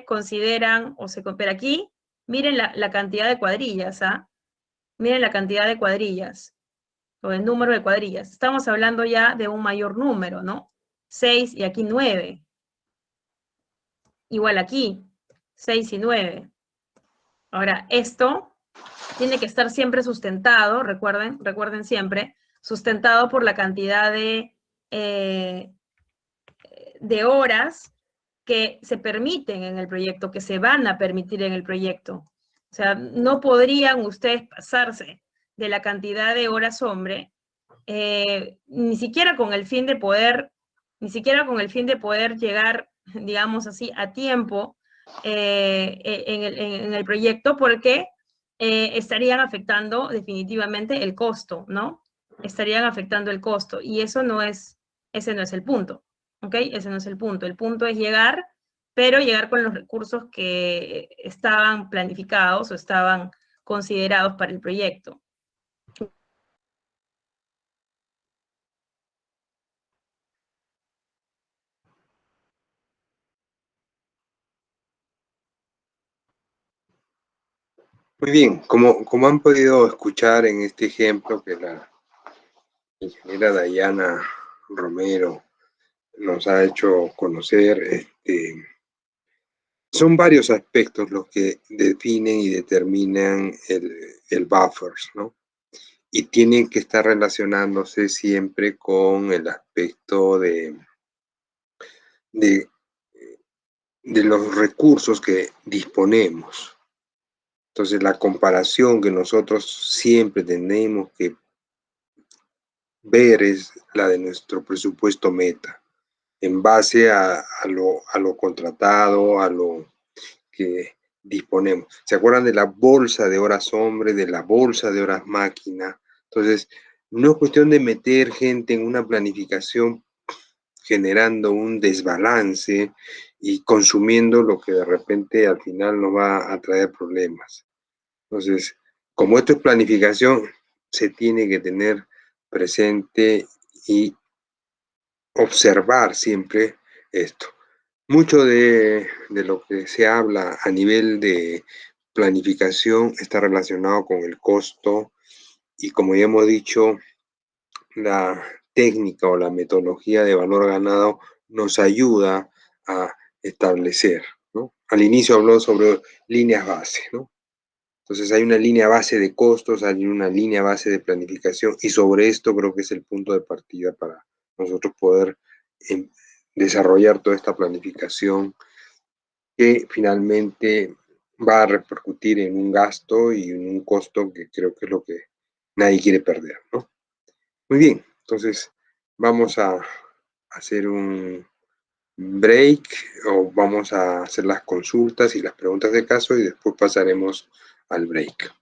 consideran, pero aquí, miren la cantidad de cuadrillas, ¿ah? Miren la cantidad de cuadrillas, o el número de cuadrillas. Estamos hablando ya de un mayor número, ¿no? 6 y aquí 9. Igual aquí, 6 y 9. Ahora, esto tiene que estar siempre sustentado, recuerden siempre, sustentado por la cantidad de horas que se permiten en el proyecto, que se van a permitir en el proyecto. O sea, no podrían ustedes pasarse de la cantidad de horas hombre, ni siquiera con el fin de poder llegar, digamos así, a tiempo en el proyecto, porque estarían afectando definitivamente el costo, ¿no? Estarían afectando el costo, y ese no es el punto, ¿ok? Ese no es el punto. El punto es llegar, pero llegar con los recursos que estaban planificados o estaban considerados para el proyecto. Muy bien, como han podido escuchar en este ejemplo que la ingeniera Dayana Romero nos ha hecho conocer, son varios aspectos los que definen y determinan el buffers, ¿no? Y tienen que estar relacionándose siempre con el aspecto de los recursos que disponemos. Entonces, la comparación que nosotros siempre tenemos que ver es la de nuestro presupuesto meta, en base a lo contratado, a lo que disponemos. ¿Se acuerdan de la bolsa de horas hombre, de la bolsa de horas máquina? Entonces, no es cuestión de meter gente en una planificación generando un desbalance y consumiendo lo que de repente al final nos va a traer problemas. Entonces, como esto es planificación, se tiene que tener presente y observar siempre esto. Mucho de lo que se habla a nivel de planificación está relacionado con el costo y, como ya hemos dicho, la técnica o la metodología de valor ganado nos ayuda a establecer, ¿no? Al inicio habló sobre líneas base, ¿no? Entonces hay una línea base de costos, hay una línea base de planificación, y sobre esto creo que es el punto de partida para nosotros poder desarrollar toda esta planificación que finalmente va a repercutir en un gasto y en un costo que creo que es lo que nadie quiere perder, ¿no? Muy bien, entonces vamos a hacer un break, o vamos a hacer las consultas y las preguntas de caso, y después pasaremos al break.